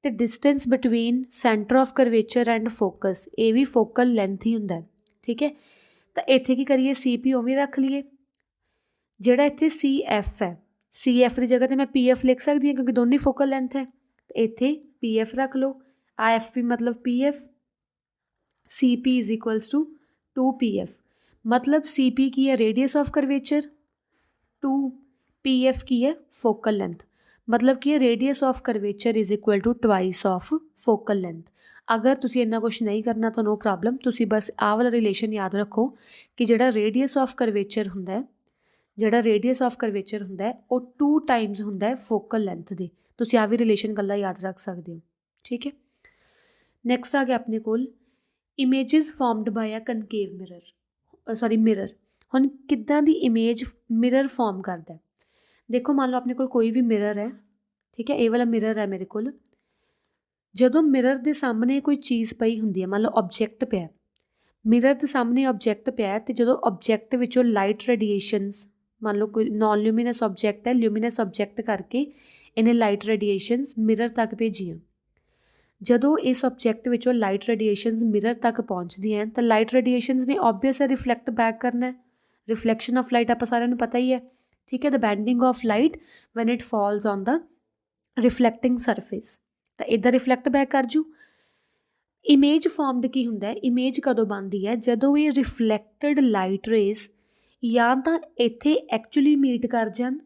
ਅਤੇ distance between centre of curvature and focus, ਇਹ ਵੀ ਫੋਕਲ ਲੈਂਥ ਹੀ ਹੁੰਦਾ। ਠੀਕ ਹੈ, ਤਾਂ ਇੱਥੇ ਕੀ ਕਰੀਏ, CP ਉਵੇਂ ਰੱਖ ਲਈਏ। ਜਿਹੜਾ ਇੱਥੇ CF ਹੈ, CF ਦੀ ਜਗ੍ਹਾ 'ਤੇ ਮੈਂ PF ਲਿਖ ਸਕਦੀ ਹਾਂ, ਕਿਉਂਕਿ ਦੋਨੇ ਫੋਕਲ ਲੈਂਥ ਹੈ, ਇੱਥੇ PF ਰੱਖ ਲਓ। ਆ FP ਮਤਲਬ PF, CP = 2PF, ਮਤਲਬ CP ਕੀ ਹੈ, ਰੇਡੀਅਸ ਆਫ ਕਰਵੇਚਰ, 2PF ਕੀ ਹੈ, ਫੋਕਲ ਲੈਂਥ, ਮਤਲਬ ਕੀ ਹੈ, radius of curvature = 2 of focal length. ਅਗਰ ਤੁਸੀਂ ਇੰਨਾ ਕੁਛ ਨਹੀਂ ਕਰਨਾ ਤਾਂ ਨੋ ਪ੍ਰੋਬਲਮ, ਤੁਸੀਂ ਬਸ ਆਹ ਵਾਲਾ ਰਿਲੇਸ਼ਨ ਯਾਦ ਰੱਖੋ ਕਿ ਜਿਹੜਾ ਰੇਡੀਅਸ ਆਫ ਕਰਵੇਚਰ ਹੁੰਦਾ ਉਹ 2 ਟਾਈਮਸ ਹੁੰਦਾ ਹੈ ਫੋਕਲ ਲੈਂਥ ਦੇ। ਤੁਸੀਂ ਆਹ ਵੀ ਰਿਲੇਸ਼ਨ ਇਕੱਲਾ ਯਾਦ ਰੱਖ ਸਕਦੇ ਹੋ। ਠੀਕ ਹੈ, ਨੈਕਸਟ ਆ ਗਿਆ ਆਪਣੇ ਕੋਲ ਇਮੇਜਿਸ ਫਾਰਮਡ ਬਾਈ ਅ ਕਨਕੇਵ ਮਿਰਰ। ਹੁਣ ਕਿੱਦਾਂ ਦੀ ਇਮੇਜ ਮਿਰਰ ਫਾਰਮ ਕਰਦਾ, ਦੇਖੋ ਮੰਨ ਲਓ ਆਪਣੇ ਕੋਲ ਕੋਈ ਵੀ ਮਿਰਰ ਹੈ। ਠੀਕ ਹੈ, ਇਹ ਵਾਲਾ ਮਿਰਰ ਹੈ ਮੇਰੇ ਕੋਲ। ਜਦੋਂ ਮਿਰਰ ਦੇ ਸਾਹਮਣੇ ਕੋਈ ਚੀਜ਼ ਪਈ ਹੁੰਦੀ ਹੈ, ਮੰਨ ਲਓ ਆਬਜੈਕਟ ਪਿਆ, ਮਿਰਰ ਦੇ ਸਾਹਮਣੇ ਆਬਜੈਕਟ ਪਿਆ, ਅਤੇ ਜਦੋਂ ਆਬਜੈਕਟ ਵਿੱਚੋਂ ਲਾਈਟ ਰੇਡੀਏਸ਼ਨਸ, ਮੰਨ ਲਓ ਕੋਈ ਨੋਨ ਲਿਊਮੀਨਸ ਆਬਜੈਕਟ ਹੈ, ਲਿਊਮੀਨਸ ਆਬਜੈਕਟ ਕਰਕੇ ਇਹਨੇ ਲਾਈਟ ਰੇਡੀਏਸ਼ਨਸ ਮਿਰਰ ਤੱਕ ਭੇਜੀਆਂ। ਜਦੋਂ ਇਸ ਆਬਜੈਕਟ ਵਿੱਚੋਂ ਲਾਈਟ ਰੇਡੀਏਸ਼ਨਸ ਮਿਰਰ ਤੱਕ ਪਹੁੰਚਦੀਆਂ ਤਾਂ ਲਾਈਟ ਰੇਡੀਏਸ਼ਨਸ ਨੇ ਓਬਵੀਅਸ ਹੈ ਰਿਫਲੈਕਟ ਬੈਕ ਕਰਨਾ। ਰਿਫਲੈਕਸ਼ਨ ਆਫ ਲਾਈਟ ਆਪਾਂ ਸਾਰਿਆਂ ਨੂੰ ਪਤਾ ਹੀ ਹੈ। ਠੀਕ ਹੈ, the bending of light when it falls on the reflecting surface, ਤਾਂ ਇੱਦਾਂ ਰਿਫਲੈਕਟ ਬੈਕ ਕਰ ਜੂ। ਇਮੇਜ ਫਾਰਮਡ ਕੀ ਹੁੰਦਾ ਹੈ, ਇਮੇਜ ਕਦੋਂ ਬਣਦੀ ਹੈ, ਜਦੋਂ ਇਹ ਰਿਫਲੈਕਟਡ ਲਾਈਟ ਰੇਜ਼ ਜਾਂ ਤਾਂ ਇੱਥੇ ਐਕਚੁਅਲੀ ਮੀਟ ਕਰ ਜਾਣ,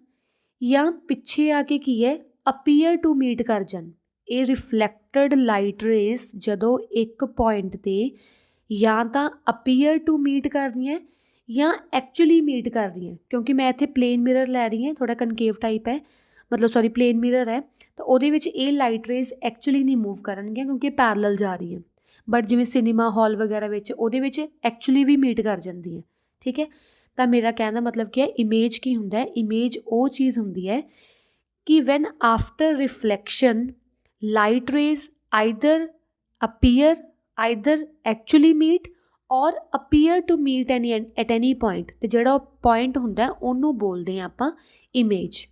ਜਾਂ ਪਿੱਛੇ ਆ ਕੇ ਕੀ ਹੈ, ਅਪੀਅਰ ਟੂ ਮੀਟ ਕਰ ਜਾਣ। ਇਹ ਰਿਫਲੈਕਟਡ ਲਾਈਟ ਰੇਜ਼ ਜਦੋਂ ਇੱਕ ਪੁਆਇੰਟ 'ਤੇ ਜਾਂ ਤਾਂ ਅਪੀਅਰ ਟੂ ਮੀਟ ਕਰ ਰਹੀਆਂ ਜਾਂ ਐਕਚੁਅਲੀ ਮੀਟ ਕਰ ਰਹੀਆਂ, ਕਿਉਂਕਿ ਮੈਂ ਇੱਥੇ ਪਲੇਨ ਮਿਰਰ ਲੈ ਰਹੀ ਹਾਂ, ਥੋੜ੍ਹਾ ਕਨਕੇਵ ਟਾਈਪ ਹੈ, ਮਤਲਬ ਪਲੇਨ ਮਿਰਰ ਹੈ, ਤਾਂ ਉਹਦੇ ਵਿੱਚ ਇਹ ਲਾਈਟ ਰੇਜ਼ ਐਕਚੁਅਲੀ ਨਹੀਂ ਮੂਵ ਕਰਨਗੀਆਂ ਕਿਉਂਕਿ ਪੈਰਲਲ ਜਾ ਰਹੀ ਹੈ। ਬਟ ਜਿਵੇਂ ਸਿਨੇਮਾ ਹਾਲ ਵਗੈਰਾ ਵਿੱਚ ਉਹਦੇ ਵਿੱਚ ਐਕਚੁਅਲੀ ਵੀ ਮੀਟ ਕਰ ਜਾਂਦੀ ਹੈ। ਠੀਕ ਹੈ, ਤਾਂ ਮੇਰਾ ਕਹਿਣ ਦਾ ਮਤਲਬ ਕੀ ਹੈ, ਇਮੇਜ ਕੀ ਹੁੰਦਾ ਹੈ, ਇਮੇਜ ਉਹ ਚੀਜ਼ ਹੁੰਦੀ ਹੈ ਕਿ when after reflection light rays either actually meet or appear to meet at any point, ਤੇ ਜਿਹੜਾ ਉਹ ਪੁਆਇੰਟ ਹੁੰਦਾ ਉਹਨੂੰ ਬੋਲਦੇ ਹਾਂ ਆਪਾਂ ਇਮੇਜ।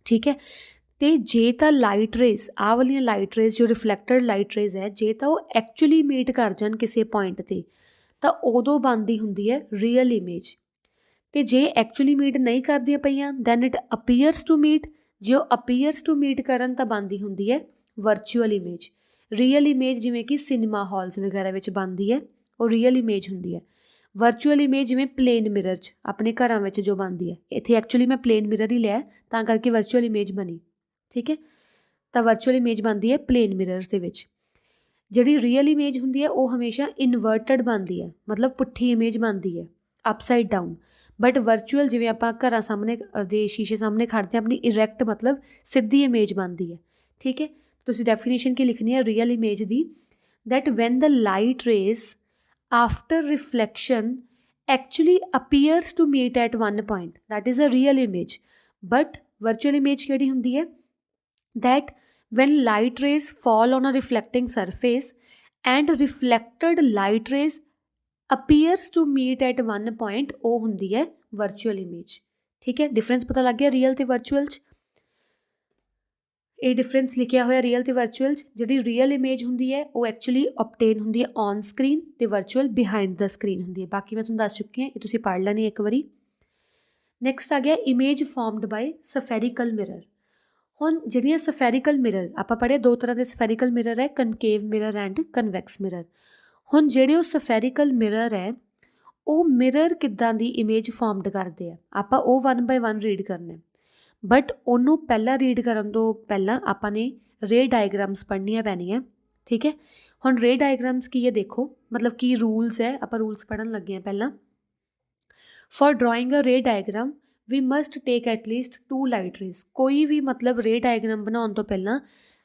ਠੀਕ ਹੈ, ਅਤੇ ਜੇ ਤਾਂ ਲਾਈਟ ਰੇਜ਼, ਆਹ ਵਾਲੀਆਂ ਲਾਈਟ ਰੇਜ਼ ਜੋ ਰਿਫਲੈਕਟਡ ਲਾਈਟ ਰੇਜ਼ ਹੈ, ਜੇ ਤਾਂ ਉਹ ਐਕਚੁਅਲੀ ਮੀਟ ਕਰ ਜਾਣ ਕਿਸੇ ਪੁਆਇੰਟ 'ਤੇ ਤਾਂ ਉਦੋਂ ਬਣਦੀ ਹੁੰਦੀ ਹੈ ਰੀਅਲ ਇਮੇਜ। ਅਤੇ ਜੇ ਐਕਚੁਅਲੀ ਮੀਟ ਨਹੀਂ ਕਰਦੀਆਂ ਪਈਆਂ then it appears to meet, ਜੇ ਉਹ ਅਪੀਅਰਸ ਟੂ ਮੀਟ ਕਰਨ ਤਾਂ ਬਣਦੀ ਹੁੰਦੀ ਹੈ ਵਰਚੁਅਲ ਇਮੇਜ। ਰੀਅਲ ਇਮੇਜ ਜਿਵੇਂ ਕਿ ਸਿਨੇਮਾ ਹਾਲਸ ਵਗੈਰਾ ਵਿੱਚ ਬਣਦੀ ਹੈ, ਉਹ ਰੀਅਲ ਇਮੇਜ ਹੁੰਦੀ ਹੈ। ਵਰਚੁਅਲ ਇਮੇਜ ਜਿਵੇਂ ਪਲੇਨ ਮਿਰਰ 'ਚ ਆਪਣੇ ਘਰਾਂ ਵਿੱਚ ਜੋ ਬਣਦੀ ਹੈ, ਇੱਥੇ ਐਕਚੁਅਲੀ ਮੈਂ ਪਲੇਨ ਮਿਰਰ ਹੀ ਲਿਆ ਤਾਂ ਕਰਕੇ ਵਰਚੁਅਲ ਇਮੇਜ ਬਣੀ, ਠੀਕ ਹੈ। ਤਾਂ ਵਰਚੁਅਲ ਇਮੇਜ ਬਣਦੀ ਹੈ ਪਲੇਨ ਮਿਰਰਸ ਦੇ ਵਿੱਚ। ਜਿਹੜੀ ਰੀਅਲ ਇਮੇਜ ਹੁੰਦੀ ਹੈ ਉਹ ਹਮੇਸ਼ਾ ਇਨਵਰਟਡ ਬਣਦੀ ਹੈ, ਮਤਲਬ ਪੁੱਠੀ ਇਮੇਜ ਬਣਦੀ ਹੈ, ਅਪਸਾਈਡ ਡਾਊਨ। ਬਟ ਵਰਚੁਅਲ ਜਿਵੇਂ ਆਪਾਂ ਘਰਾਂ ਸਾਹਮਣੇ ਦੇ ਸ਼ੀਸ਼ੇ ਸਾਹਮਣੇ ਖੜਦੇ ਹਾਂ, ਆਪਣੀ ਇਰੈਕਟ ਮਤਲਬ ਸਿੱਧੀ ਇਮੇਜ ਬਣਦੀ ਹੈ, ਠੀਕ ਹੈ। ਤੁਸੀਂ ਡੈਫੀਨੇਸ਼ਨ ਕੀ ਲਿਖਣੀ ਹੈ real image the, that when the light rays after reflection actually appears to meet at one point, that is a real image. But virtual image ਕਿਹੜੀ ਹੁੰਦੀ ਹੈ, that when light rays fall on a reflecting surface and reflected light rays appears to meet at one point, ਉਹ ਹੁੰਦੀ ਹੈ virtual image, ਠੀਕ ਹੈ। Difference ਪਤਾ ਲੱਗ ਗਿਆ ਰੀਅਲ ਤੇ ਵਰਚੁਅਲ 'ਚ। ਇਹ ਡਿਫਰੈਂਸ ਲਿਖਿਆ ਹੋਇਆ ਰੀਅਲ ਤੇ ਵਰਚੁਅਲ 'ਚ। ਜਿਹੜੀ ਰੀਅਲ ਇਮੇਜ ਹੁੰਦੀ ਹੈ ਉਹ ਐਕਚੁਅਲੀ ਓਬਟੇਨ ਹੁੰਦੀ ਹੈ ਔਨ ਸਕਰੀਨ, ਤੇ ਵਰਚੁਅਲ ਬਿਹਾਈਂਡ ਦਾ ਸਕਰੀਨ ਹੁੰਦੀ ਹੈ। ਬਾਕੀ ਮੈਂ ਤੁਹਾਨੂੰ ਦੱਸ ਚੁੱਕੀ ਹਾਂ, ਇਹ ਤੁਸੀਂ ਪੜ੍ਹ ਲੈਣੀ ਇੱਕ ਵਾਰੀ। ਨੈਕਸਟ ਆ ਗਿਆ ਇਮੇਜ ਫਾਰਮਡ ਬਾਈ ਸਫੈਰੀਕਲ ਮਿਰਰ। ਹੁਣ ਜਿਹੜੀਆਂ ਸਫੈਰੀਕਲ ਮਿਰਰ ਆਪਾਂ ਪੜ੍ਹੇ, ਦੋ ਤਰ੍ਹਾਂ ਦੇ ਸਫੈਰੀਕਲ ਮਿਰਰ ਹੈ, ਕਨਕੇਵ ਮਿਰਰ ਐਂਡ ਕਨਵੈਕਸ ਮਿਰਰ। ਹੁਣ ਜਿਹੜੇ ਉਹ ਸਫੈਰੀਕਲ ਮਿਰਰ ਹੈ ਉਹ ਮਿਰਰ ਕਿੱਦਾਂ ਦੀ ਇਮੇਜ ਫਾਰਮਡ ਕਰਦੇ ਆ, ਆਪਾਂ ਉਹ 1 ਬਾਏ 1 ਰੀਡ ਕਰਨੇ। ਬਟ ਉਹਨੂੰ ਪਹਿਲਾਂ ਰੀਡ ਕਰਨ ਤੋਂ ਪਹਿਲਾਂ ਆਪਾਂ ਨੇ ਰੇ ਡਾਇਗਰਾਮਸ ਪੜ੍ਹਨੀਆਂ ਪੈਣੀਆਂ, ਠੀਕ ਹੈ। ਹੁਣ ਰੇ ਡਾਇਗਰਾਮਸ ਕੀ ਹੈ ਦੇਖੋ, ਮਤਲਬ ਕੀ ਰੂਲਸ ਹੈ, ਆਪਾਂ ਰੂਲਸ ਪੜ੍ਹਨ ਲੱਗੇ ਹਾਂ ਪਹਿਲਾਂ। ਫॉर ਡਰਾਇੰਗ ਅ ਰੇ ਡਾਇਗਰਾਮ ਵੀ ਮਸਟ ਟੇਕ ਐਟਲੀਸਟ 2 ਲਾਈਟ ਰੇਜ਼। ਕੋਈ ਵੀ ਮਤਲਬ ਰੇ ਡਾਇਗਰਾਮ ਬਣਾਉਣ ਤੋਂ ਪਹਿਲਾਂ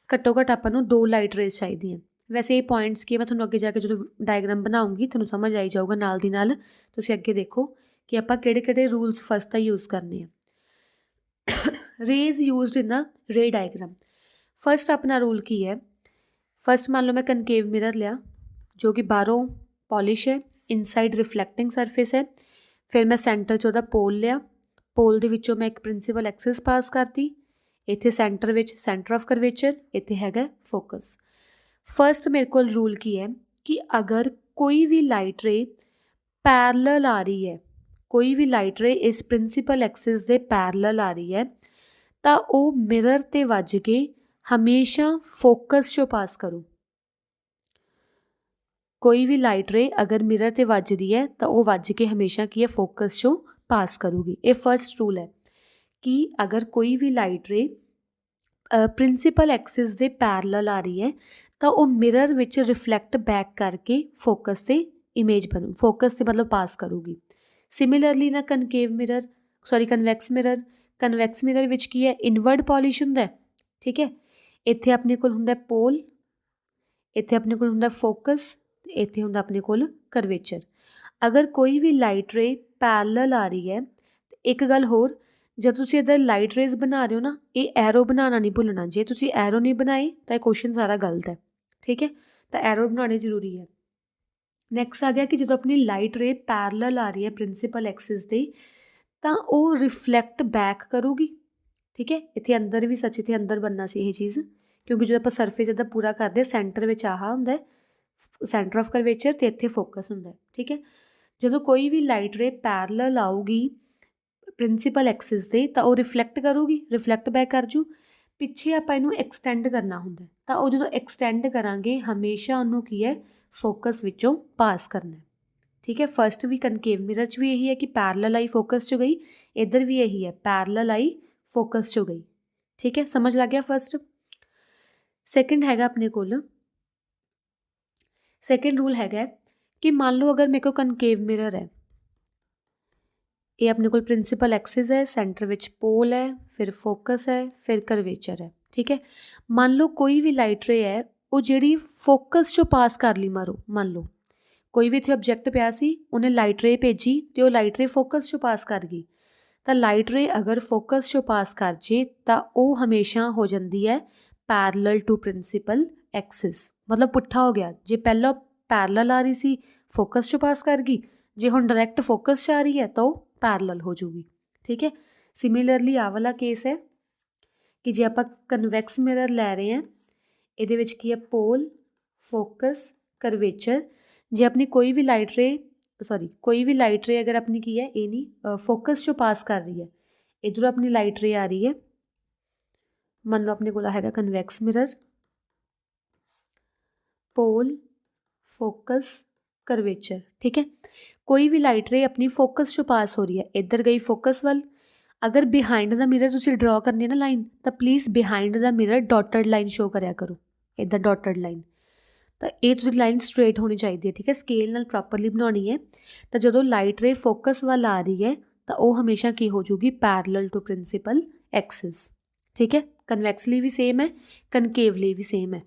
ਘੱਟੋ ਘੱਟ ਆਪਾਂ ਨੂੰ 2 ਲਾਈਟ ਰੇਜ਼ ਚਾਹੀਦੀਆਂ। ਵੈਸੇ ਇਹ ਪੁਆਇੰਟਸ ਕੀ, ਮੈਂ ਤੁਹਾਨੂੰ ਅੱਗੇ ਜਾ ਕੇ ਜਦੋਂ ਡਾਇਗਰਾਮ ਬਣਾਉਂਗੀ ਤੁਹਾਨੂੰ ਸਮਝ ਆਈ ਜਾਊਗਾ, ਨਾਲ ਦੀ ਨਾਲ ਤੁਸੀਂ ਅੱਗੇ ਦੇਖੋ ਕਿ ਆਪਾਂ ਕਿਹੜੇ ਕਿਹੜੇ ਰੂਲਸ ਫਸਟ ਤਾਂ ਯੂਜ਼ ਕਰਨੇ ਆ। ਰੇਜ਼ ਯੂਜ਼ਡ ਇਨ ਦਾ ਰੇ ਡਾਇਗਰਾਮ। ਫਸਟ ਆਪਣਾ ਰੂਲ ਕੀ ਹੈ, ਫਸਟ ਮੰਨ ਲਓ ਮੈਂ ਕਨਕੇਵ ਮਿਰਰ ਲਿਆ ਜੋ ਕਿ ਬਾਹਰੋਂ ਪੋਲਿਸ਼ ਹੈ, ਇਨਸਾਈਡ ਰਿਫਲੈਕਟਿੰਗ ਸਰਫੇਸ ਹੈ। ਫਿਰ ਮੈਂ ਸੈਂਟਰ 'ਚ ਉਹਦਾ ਪੋਲ ਲਿਆ, ਪੋਲ ਦੇ ਵਿੱਚੋਂ ਮੈਂ ਇੱਕ ਪ੍ਰਿੰਸੀਪਲ ਐਕਸਿਸ ਪਾਸ ਕਰਤੀ, ਇੱਥੇ ਸੈਂਟਰ ਵਿੱਚ ਸੈਂਟਰ ਆਫ ਕਰਵੇਚਰ, ਇੱਥੇ ਹੈਗਾ ਫੋਕਸ। ਫਸਟ ਮੇਰੇ ਕੋਲ ਰੂਲ ਕੀ ਹੈ ਕਿ ਅਗਰ ਕੋਈ ਵੀ ਲਾਈਟ ਰੇ ਪੈਰਲਲ ਆ ਰਹੀ ਹੈ, ਕੋਈ ਵੀ ਲਾਈਟ ਰੇ ਇਸ ਪ੍ਰਿੰਸੀਪਲ ਐਕਸਿਸ ਦੇ ਪੈਰਲਲ ਆ ਰਹੀ ਹੈ ਤਾਂ ਉਹ ਮਿਰਰ 'ਤੇ ਵੱਜ ਕੇ ਹਮੇਸ਼ਾ ਫੋਕਸ 'ਚੋਂ ਪਾਸ ਕਰੂ। ਕੋਈ ਵੀ ਲਾਈਟ ਰੇ ਅਗਰ ਮਿਰਰ 'ਤੇ ਵੱਜਦੀ ਹੈ ਤਾਂ ਉਹ ਵੱਜ ਕੇ ਹਮੇਸ਼ਾ ਕੀ ਹੈ ਫੋਕਸ 'ਚੋਂ ਪਾਸ ਕਰੂਗੀ। ਇਹ ਫਸਟ ਰੂਲ ਹੈ ਕਿ ਅਗਰ ਕੋਈ ਵੀ ਲਾਈਟ ਰੇ ਪ੍ਰਿੰਸੀਪਲ ਐਕਸਿਸ ਦੇ ਪੈਰਲਲ ਆ ਰਹੀ ਹੈ ਤਾਂ ਉਹ ਮਿਰਰ ਵਿੱਚ ਰਿਫਲੈਕਟ ਬੈਕ ਕਰਕੇ ਫੋਕਸ 'ਤੇ ਇਮੇਜ ਬਣੂ, ਫੋਕਸ 'ਤੇ ਮਤਲਬ ਪਾਸ ਕਰੂਗੀ। ਸਿਮਿਲਰਲੀ ਨਾ ਕਨਕੇਵ mirror, convex mirror, convex mirror ਵਿੱਚ ਕੀ ਹੈ ਇਨਵਰਡ ਪੋਲਿਸ਼ ਹੁੰਦਾ, ਠੀਕ ਹੈ। ਇੱਥੇ ਆਪਣੇ ਕੋਲ ਹੁੰਦਾ ਪੋਲ, ਇੱਥੇ ਆਪਣੇ ਕੋਲ ਹੁੰਦਾ ਫੋਕਸ, ਇੱਥੇ ਹੁੰਦਾ ਆਪਣੇ ਕੋਲ ਕਰਵੇਚਰ। ਅਗਰ ਕੋਈ ਵੀ ਲਾਈਟ ਰੇ ਪੈਰਲਲ ਆ ਰਹੀ ਹੈ, ਇੱਕ ਗੱਲ ਹੋਰ, ਜਦ ਤੁਸੀਂ ਇੱਧਰ ਲਾਈਟ ਰੇਜ਼ ਬਣਾ ਰਹੇ ਹੋ ਨਾ, ਇਹ ਐਰੋ ਬਣਾਉਣਾ ਨਹੀਂ ਭੁੱਲਣਾ। ਜੇ ਤੁਸੀਂ ਐਰੋ ਨਹੀਂ ਬਣਾਈ ਤਾਂ ਇਹ ਕੁਐਸਚਨ ਸਾਰਾ ਗਲਤ ਹੈ, ਠੀਕ ਹੈ। ਤਾਂ ਐਰੋ ਬਣਾਉਣੀ ਜ਼ਰੂਰੀ ਹੈ। ਨੈਕਸਟ ਆ ਗਿਆ ਕਿ ਜਦੋਂ ਆਪਣੀ ਲਾਈਟ ਰੇ ਪੈਰਲਲ ਆ ਰਹੀ ਹੈ ਪ੍ਰਿੰਸੀਪਲ ਐਕਸਿਸ ਦੇ ਤਾਂ ਉਹ ਰਿਫਲੈਕਟ ਬੈਕ ਕਰੂਗੀ, ਠੀਕ ਹੈ। ਇੱਥੇ ਅੰਦਰ ਵੀ ਸੱਚ, ਇੱਥੇ ਅੰਦਰ ਬਣਨਾ ਸੀ ਇਹ ਚੀਜ਼, ਕਿਉਂਕਿ ਜਦੋਂ ਆਪਾਂ ਸਰਫੇਸ ਇੱਦਾਂ ਪੂਰਾ ਕਰਦੇ ਸੈਂਟਰ ਵਿੱਚ ਆਹ ਹੁੰਦਾ ਸੈਂਟਰ ਆਫ ਕਰਵੇਚਰ ਅਤੇ ਇੱਥੇ ਫੋਕਸ ਹੁੰਦਾ, ਠੀਕ ਹੈ। ਜਦੋਂ ਕੋਈ ਵੀ ਲਾਈਟ ਰੇ ਪੈਰਲਲ ਆਊਗੀ ਪ੍ਰਿੰਸੀਪਲ ਐਕਸਿਸ ਦੇ ਤਾਂ ਉਹ ਰਿਫਲੈਕਟ ਕਰੂਗੀ, ਰਿਫਲੈਕਟ ਬੈਕ ਕਰ ਜੂ। ਪਿੱਛੇ ਆਪਾਂ ਇਹਨੂੰ ਐਕਸਟੈਂਡ ਕਰਨਾ ਹੁੰਦਾ ਤਾਂ ਉਹ ਜਦੋਂ ਐਕਸਟੈਂਡ ਕਰਾਂਗੇ ਹਮੇਸ਼ਾ ਉਹਨੂੰ ਕੀ ਹੈ ਫੋਕਸ ਵਿੱਚੋਂ ਪਾਸ ਕਰਨਾ, ਠੀਕ ਹੈ। ਫਸਟ ਵੀ ਕਨਕੇਵ ਮਿਰਰ 'ਚ ਵੀ ਇਹੀ ਹੈ ਕਿ ਪੈਰਲਲ ਆਈ ਫੋਕਸ 'ਚ ਗਈ, ਇੱਧਰ ਵੀ ਇਹੀ ਹੈ ਪੈਰਲਲ ਆਈ ਫੋਕਸ 'ਚ ਗਈ, ਠੀਕ ਹੈ। ਸਮਝ ਲੱਗ ਗਿਆ ਫਸਟ। ਸੈਕਿੰਡ ਹੈਗਾ ਆਪਣੇ ਕੋਲ, ਸੈਕਿੰਡ ਰੂਲ ਹੈਗਾ ਕਿ ਮੰਨ ਲਓ ਅਗਰ ਮੇਰੇ ਕੋਲ ਕਨਕੇਵ ਮਿਰਰ ਹੈ, ਇਹ ਆਪਣੇ ਕੋਲ ਪ੍ਰਿੰਸੀਪਲ ਐਕਸਿਸ ਹੈ, ਸੈਂਟਰ ਵਿੱਚ ਪੋਲ ਹੈ, ਫਿਰ ਫੋਕਸ ਹੈ, ਫਿਰ ਕਰਵੇਚਰ ਹੈ, ਠੀਕ ਹੈ। ਮੰਨ ਲਓ ਕੋਈ ਵੀ ਲਾਈਟ ਰੇ ਹੈ ਉਹ ਜਿਹੜੀ ਫੋਕਸ 'ਚੋਂ ਪਾਸ ਕਰ ਲਈ, ਮੰਨ ਲਓ ਕੋਈ ਵੀ ਇੱਥੇ ਆਬਜੈਕਟ ਪਿਆ ਸੀ, ਉਹਨੇ ਲਾਈਟ ਰੇ ਭੇਜੀ ਅਤੇ ਉਹ ਲਾਈਟ ਰੇ ਫੋਕਸ 'ਚੋਂ ਪਾਸ ਕਰ ਗਈ। ਤਾਂ ਲਾਈਟ ਰੇ ਅਗਰ ਫੋਕਸ 'ਚੋਂ ਪਾਸ ਕਰ ਜੇ ਤਾਂ ਉਹ ਹਮੇਸ਼ਾ ਹੋ ਜਾਂਦੀ ਹੈ ਪੈਰਲਲ ਟੂ ਪ੍ਰਿੰਸੀਪਲ ਐਕਸਿਸ, ਮਤਲਬ ਪੁੱਠਾ ਹੋ ਗਿਆ। ਜੇ ਪਹਿਲਾਂ ਪੈਰਲਲ ਆ ਰਹੀ ਸੀ ਫੋਕਸ 'ਚੋਂ ਪਾਸ ਕਰ ਗਈ, ਜੇ ਹੁਣ ਡਾਇਰੈਕਟ ਫੋਕਸ 'ਚ ਆ ਰਹੀ ਹੈ ਤਾਂ ਉਹ ਪੈਰਲਲ ਹੋ ਜੂਗੀ, ਠੀਕ ਹੈ। ਸਿਮਿਲਰਲੀ ਆਹ ਵਾਲਾ ਕੇਸ ਹੈ ਕਿ ਜੇ ਆਪਾਂ ਕਨਵੈਕਸ ਮਿਰਰ ਲੈ ਰਹੇ ਹਾਂ, ਇਹਦੇ ਵਿੱਚ ਕੀ ਹੈ ਪੋਲ, ਫੋਕਸ, ਕਰਵੇਚਰ। ਜੇ ਆਪਣੀ ਕੋਈ ਵੀ ਲਾਈਟ ਰੇ ਅਗਰ ਆਪਣੀ ਕੀ ਹੈ ਇਹ ਨਹੀਂ ਫੋਕਸ 'ਚੋਂ ਪਾਸ ਕਰ ਰਹੀ ਹੈ, ਇੱਧਰੋਂ ਆਪਣੀ ਲਾਈਟ ਰੇ ਆ ਰਹੀ ਹੈ, ਮੰਨ ਲਓ ਆਪਣੇ ਕੋਲ ਹੈਗਾ ਕਨਵੈਕਸ ਮਿਰਰ, ਪੋਲ, ਫੋਕਸ, ਕਰਵੇਚਰ, ਠੀਕ ਹੈ। कोई भी लाइट रे अपनी फोकस चों पास हो रही है, इधर गई फोकस वाल। अगर बिहाइंड द मिरर तुसीं ड्रॉ करनी है ना लाइन, तो please behind the mirror dotted line show करिया करो, इधर डॉटड लाइन। तो ये तुसीं लाइन स्ट्रेट होनी चाहिए, ठीक है, स्केल नाल प्रॉपरली बनानी है। तो जो लाइट रे फोकस वाल आ रही है तो वो हमेशा की हो जूगी, पैरलल टू प्रिंसीपल एक्सिस, ठीक है। कन्वैक्सली भी सेम है, कनकेवली भी सेम है।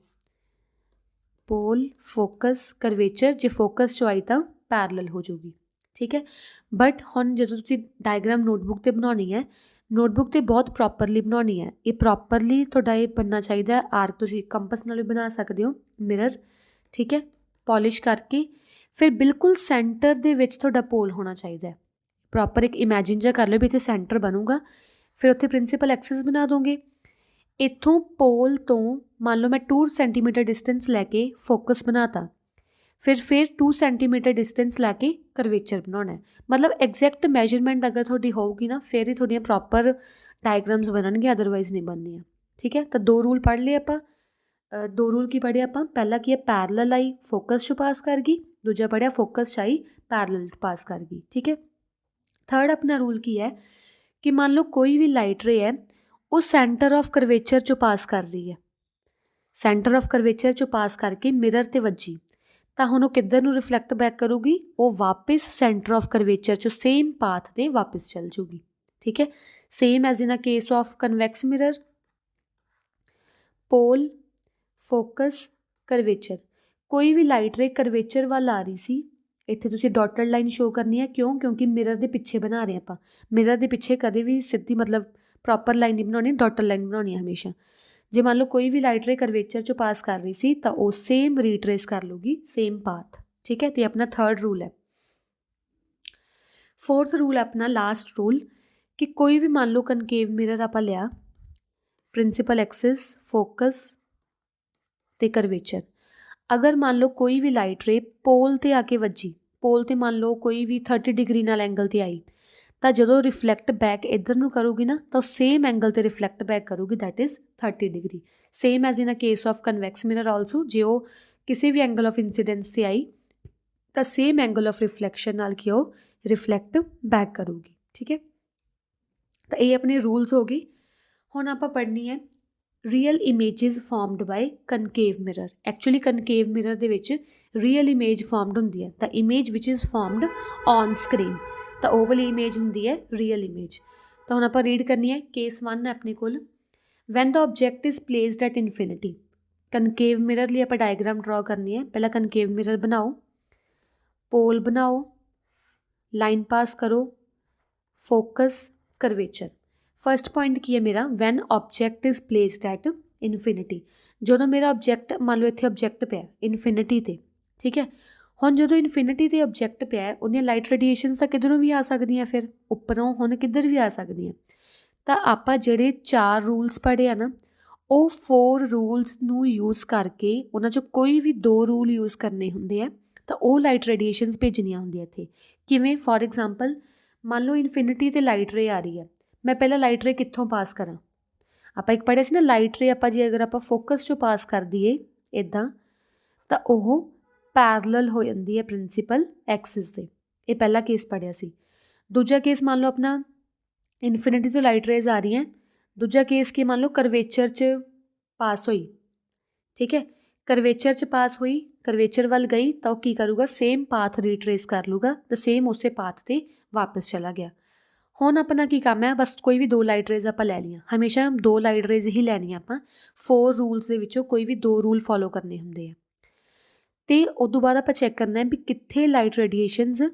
पोल फोकस करवेचर जे फोकस चो आई तो पैरलल हो जूगी, ठीक है। बट हुण जो तुसीं डायग्राम नोटबुक ते बनानी है, नोटबुक ते बहुत प्रॉपरली बनानी है। ये प्रॉपरली तुहाडा ये बनना चाहिए। आर्क तुसीं कंपस नाल भी बना सकदे हो, मिरर, ठीक है, पॉलिश करके। फिर बिल्कुल सेंटर दे विच तुहाडा पोल होना चाहिए। प्रॉपर एक इमैजिन जा कर लो भी इत्थे सेंटर बनूगा। फिर उत्थे प्रिंसीपल एक्सिस बना दोगे। इत्थों पोल तो मान लो मैं 2 सेंटीमीटर डिस्टेंस लैके फोकस बनाता, फिर 2 सेंटीमीटर डिस्टेंस लैके करवेचर बनाना है। मतलब एग्जैक्ट मैजरमेंट अगर थोड़ी होगी ना, फिर ही थोड़ियां प्रॉपर डायग्राम्स बननगे, अदरवाइज नहीं बननियां, ठीक है। तो 2 रूल पढ़ लिए आपां। 2 रूल की पढ़े आपां, पहला की है पैरलल आई फोकस चो पास कर गई, दूजा पढ़िया फोकस च आई पैरलल पास कर गई, ठीक है। थर्ड अपना रूल की है कि मान लो कोई भी लाइट रे है वो सेंटर ऑफ करवेचर चो पास कर रही है, सेंटर ऑफ करवेचर चो पास करके मिरर ते वजी, तो हुण वो किधर नूं रिफ्लैक्ट बैक करूगी, वो वापस सेंटर ऑफ करवेचर चो सेम पाथ ते वापस चल जूगी, ठीक है। Same as in a case of convex mirror, pole focus curvature. कोई भी लाइट रे करवेचर वाल आ रही सी, इत्थे तुसीं डॉटड लाइन शो करनी है, क्यों, क्योंकि मिरर दे पिछे बना रहे आपां। मिरर दे पिछे कदे भी सीधी मतलब प्रॉपर लाइन नहीं बनानी, डॉटड लाइन बनानी है हमेशा। जे मान लो कोई भी लाइट रे करवेचर चो पास कर रही सी तो वो सेम रीट्रेस कर लूगी सेम पाथ, ठीक है। तो अपना थर्ड रूल है। फोर्थ रूल अपना लास्ट रूल कि कोई भी मान लो कनकेव मिरर आपां लिया, प्रिंसीपल एक्सिस फोकस ते करवेचर। अगर मान लो कोई भी लाइट रे पोल ते आके वजी, पोल ते मान लो कोई भी 30 डिग्री नाल एंगल ते आई, तो जो रिफ्लैक्ट बैक इधर नूं करूगी ना तो सेम एंगल ते रिफ्लैक्ट बैक करूगी, that is 30 degree. Same as in a case of convex mirror also, जो किसी भी एंगल ऑफ इंसीडेंस से आई तो सेम एंगल ऑफ रिफ्लैक्शन नाल की वो रिफ्लैक्ट बैक करूगी, ठीक है। तो ये अपने रूल्स हो गए। हुण आपां पढ़नी है real images formed by concave mirror. Actually concave mirror दे विच रीयल इमेज फॉर्मड हुंदी है, the image which is formed on screen, तो वो वाली इमेज हुंदी है रीयल इमेज। तो हुण आपां रीड करनी है। केस 1 है अपने कोल, when the object is placed at infinity. Concave mirror लिए आपां डायग्राम ड्रॉ करनी है। पहला कनकेव मिरर बनाओ, पोल बनाओ, लाइन पास करो, फोकस करवेचर। फर्स्ट पॉइंट की है मेरा, when object is placed at infinity. जो मेरा ऑब्जैक्ट मान लो इत्थे ऑब्जैक्ट पिया इनफिनिटी ते, ठीक है। हुण जो इनफिनिटी ते ऑब्जैक्ट पिया है उन्हें लाइट रेडिएशन तो किधरों भी आ सकदियां, फिर उपरों हुण किधर भी आ सकदियां। तो आपां जिहड़े 4 रूल्स पढ़े आ ना, ਉਹ 4 रूल्स ਨੂੰ यूज़ करके ਉਹਨਾਂ 'ਚੋਂ ਕੋਈ ਵੀ 2 रूल यूज़ करने ਹੁੰਦੇ ਆ ਤਾਂ ਉਹ ਲਾਈਟ ਰੇਡੀਏਸ਼ਨਸ ਭੇਜਣੀਆਂ ਹੁੰਦੀਆਂ ਇੱਥੇ। ਕਿਵੇਂ, ਫੋਰ ਐਗਜ਼ਾਮਪਲ ਮੰਨ ਲਓ ਇਨਫਿਨਿਟੀ ਤੇ ਲਾਈਟ ਰੇ ਆ ਰਹੀ ਹੈ, ਮੈਂ ਪਹਿਲਾਂ ਲਾਈਟ ਰੇ ਕਿੱਥੋਂ ਪਾਸ ਕਰਾਂ। ਆਪਾਂ ਇੱਕ ਪੜ੍ਹਿਆ ਸੀ ਨਾ, ਲਾਈਟ ਰੇ ਆਪਾਂ ਜੇ ਅਗਰ ਆਪਾਂ ਫੋਕਸ 'ਚੋਂ ਪਾਸ ਕਰ ਦਈਏ ਇੱਦਾਂ ਤਾਂ ਉਹ ਪੈਰਲਲ ਹੋ ਜਾਂਦੀ ਹੈ ਪ੍ਰਿੰਸੀਪਲ ਐਕਸਿਸ ਦੇ। ਇਹ ਪਹਿਲਾ ਕੇਸ ਪੜ੍ਹਿਆ ਸੀ। ਦੂਜਾ ਕੇਸ ਮੰਨ ਲਓ ਆਪਣਾ ਇਨਫਿਨਿਟੀ ਤੋਂ ਲਾਈਟ ਰੇਜ਼ ਆ ਰਹੀਆਂ, दूजा केस की मान लो करवेचर च पास हुई, ठीक है, करवेचर च पास हुई, करवेचर वाल गई तो की करूगा, सेम पाथ रीट्रेस कर लूगा, तो सेम उस पाथ ते वापस चला गया। हुण अपना की काम है, बस कोई भी 2 लाइट रेज आपां लै लियां, हमेशा 2 लाइट रेज ही लैनियां आपां। 4 रूल्स दे विचों कोई भी 2 रूल फॉलो करने हुंदे आ। ते उदों बाद आपां चैक करना है भी कित्थे लाइट रेडिएशनस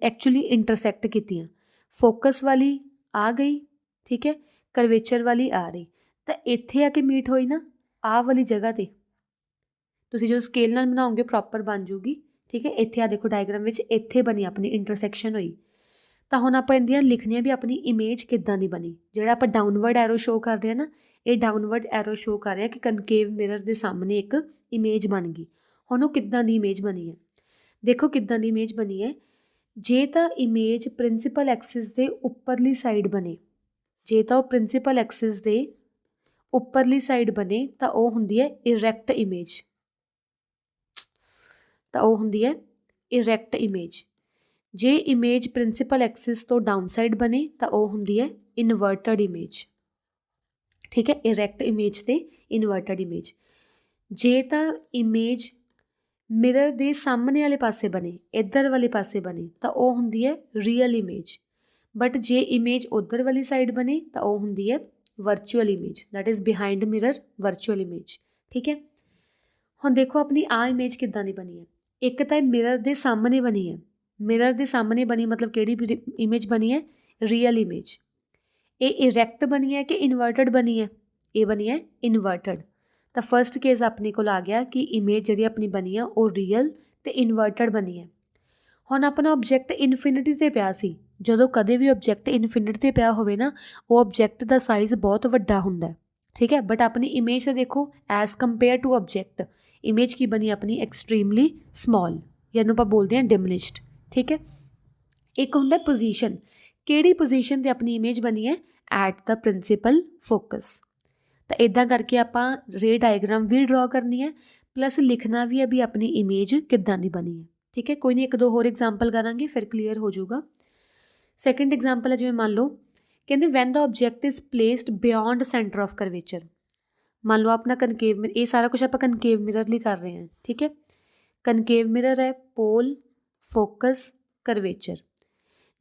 एक्चुअली इंटरसैक्ट कीतियां। फोकस वाली आ गई, ठीक है, करवेचर वाली आ रही, तो इत्थे आके मीट होई ना आ वाली जगह ते, तुसीं जो स्केल नाल बनाओगे प्रॉपर बन जूगी, ठीक है। इत्थे आ देखो डायग्राम विच इत्थे बनी अपनी इंटरसैक्शन हुई। तो हुण आपां इहदियां लिखनियां भी अपनी इमेज किद्दां दी बनी। जिहड़ा आपां डाउनवर्ड एरो शो कर रहे हैं ना, ये डाउनवर्ड एरो शो कर रहा है कि कनकेव मिरर दे सामने एक इमेज बन गई। हुण वो किद्दां दी इमेज बनी है, देखो किद्दां दी इमेज बनी है। जे तां इमेज प्रिंसीपल एक्सिस दे उपरली साइड बने, जे तो प्रिंसीपल एक्सिस दे उपरली साइड बने तो वह हुंदी है इरैक्ट इमेज, तो वह हुंदी है इरैक्ट इमेज। ਜੇ ਇਮੇਜ ਪ੍ਰਿੰਸੀਪਲ ਐਕਸਿਸ ਤੋਂ ਡਾਊਨ ਸਾਈਡ ਬਣੇ ਤਾਂ ਉਹ ਹੁੰਦੀ ਹੈ ਇਨਵਰਟਡ ਇਮੇਜ। ਠੀਕ ਹੈ, ਇਰੈਕਟ ਇਮੇਜ ਤੇ ਇਨਵਰਟਡ ਇਮੇਜ। ਜੇ ਤਾਂ ਇਮੇਜ ਮਿਰਰ ਦੇ ਸਾਹਮਣੇ ਵਾਲੇ ਪਾਸੇ ਬਣੇ, ਇੱਧਰ ਵਾਲੇ ਪਾਸੇ ਬਣੇ ਤਾਂ ਉਹ ਹੁੰਦੀ ਹੈ ਰੀਅਲ ਇਮੇਜ। ਬਟ ਜੇ ਇਮੇਜ ਉੱਧਰ ਵਾਲੀ ਸਾਈਡ ਬਣੇ ਤਾਂ ਉਹ ਹੁੰਦੀ ਹੈ virtual image, that is behind mirror virtual image. ਠੀਕ ਹੈ, ਹੁਣ ਦੇਖੋ ਆਪਣੀ ਆਹ ਇਮੇਜ ਕਿੱਦਾਂ ਦੀ ਬਣੀ ਹੈ। ਇੱਕ ਤਾਂ ਮਿਰਰ ਦੇ ਸਾਹਮਣੇ ਬਣੀ ਹੈ, ਮਿਰਰ ਦੇ ਸਾਹਮਣੇ ਬਣੀ ਮਤਲਬ ਕਿਹੜੀ ਇਮੇਜ ਬਣੀ ਹੈ, ਰੀਅਲ ਇਮੇਜ। ਇਹ ਇਰੈਕਟ ਬਣੀ ਹੈ ਕਿ ਇਨਵਰਟਡ ਬਣੀ ਹੈ, ਇਹ ਬਣੀ ਹੈ ਇਨਵਰਟਡ। ਤਾਂ ਫਸਟ ਕੇਸ ਆਪਣੇ ਕੋਲ ਆ ਗਿਆ ਕਿ ਇਮੇਜ ਜਿਹੜੀ ਆਪਣੀ ਬਣੀ ਆ ਉਹ ਰੀਅਲ ਤੇ ਇਨਵਰਟਡ ਬਣੀ ਹੈ। ਹੁਣ ਆਪਣਾ ਆਬਜੈਕਟ ਇਨਫਿਨਿਟੀ ਤੇ ਪਿਆ ਸੀ। ਜਦੋਂ ਕਦੇ ਵੀ ਆਬਜੈਕਟ ਇਨਫਿਨਿਟੀ ਤੇ ਪਿਆ ਹੋਵੇ ਨਾ, ਉਹ ਆਬਜੈਕਟ ਦਾ ਸਾਈਜ਼ ਬਹੁਤ ਵੱਡਾ ਹੁੰਦਾ। ਠੀਕ ਹੈ, ਬਟ ਆਪਣੀ ਇਮੇਜ ਤੇ ਦੇਖੋ as compared to object image ਕੀ ਬਣੀ ਆਪਣੀ, ਐਕਸਟ੍ਰੀਮਲੀ ਸਮਾਲ, ਜਿਹਨੂੰ ਆਪਾਂ ਬੋਲਦੇ ਹਾਂ ਡਿਮਿਨਿਸ਼ਡ। ਠੀਕ ਹੈ, ਇੱਕ ਹੁੰਦਾ ਪੋਜੀਸ਼ਨ, ਕਿਹੜੀ ਪੋਜੀਸ਼ਨ ਤੇ ਆਪਣੀ ਇਮੇਜ ਬਣੀ ਹੈ, ਐਟ ਦਾ ਪ੍ਰਿੰਸੀਪਲ ਫੋਕਸ। ਤਾਂ ਇੱਦਾਂ ਕਰਕੇ ਆਪਾਂ ਰੇ ਡਾਇਗਰਾਮ ਵੀ ਡਰਾ ਕਰਨੀ ਹੈ, ਪਲੱਸ ਲਿਖਣਾ ਵੀ ਹੈ ਵੀ ਆਪਣੀ ਇਮੇਜ ਕਿੱਦਾਂ ਦੀ ਬਣੀ ਹੈ। ਠੀਕ ਹੈ, ਕੋਈ ਨਹੀਂ, ਇੱਕ ਦੋ ਹੋਰ ਐਗਜ਼ਾਮਪਲ ਕਰਾਂਗੇ ਫਿਰ ਕਲੀਅਰ ਹੋ ਜਾਊਗਾ। ਸੈਕਿੰਡ ਐਗਜ਼ਾਮਪਲ ਹੈ, ਜਿਵੇਂ ਮੰਨ ਲਓ ਕਹਿੰਦੇ when the object is placed beyond centre of curvature. ਮੰਨ ਲਓ ਆਪਣਾ ਕਨਕੇਵ, ਇਹ ਸਾਰਾ ਕੁਝ ਆਪਾਂ ਕਨਕੇਵ ਮਿਰਰ ਲਈ ਕਰ ਰਹੇ ਹਾਂ। ਠੀਕ ਹੈ, ਕਨਕੇਵ ਮਿਰਰ ਹੈ, ਪੋਲ, ਫੋਕਸ, ਕਰਵੇਚਰ।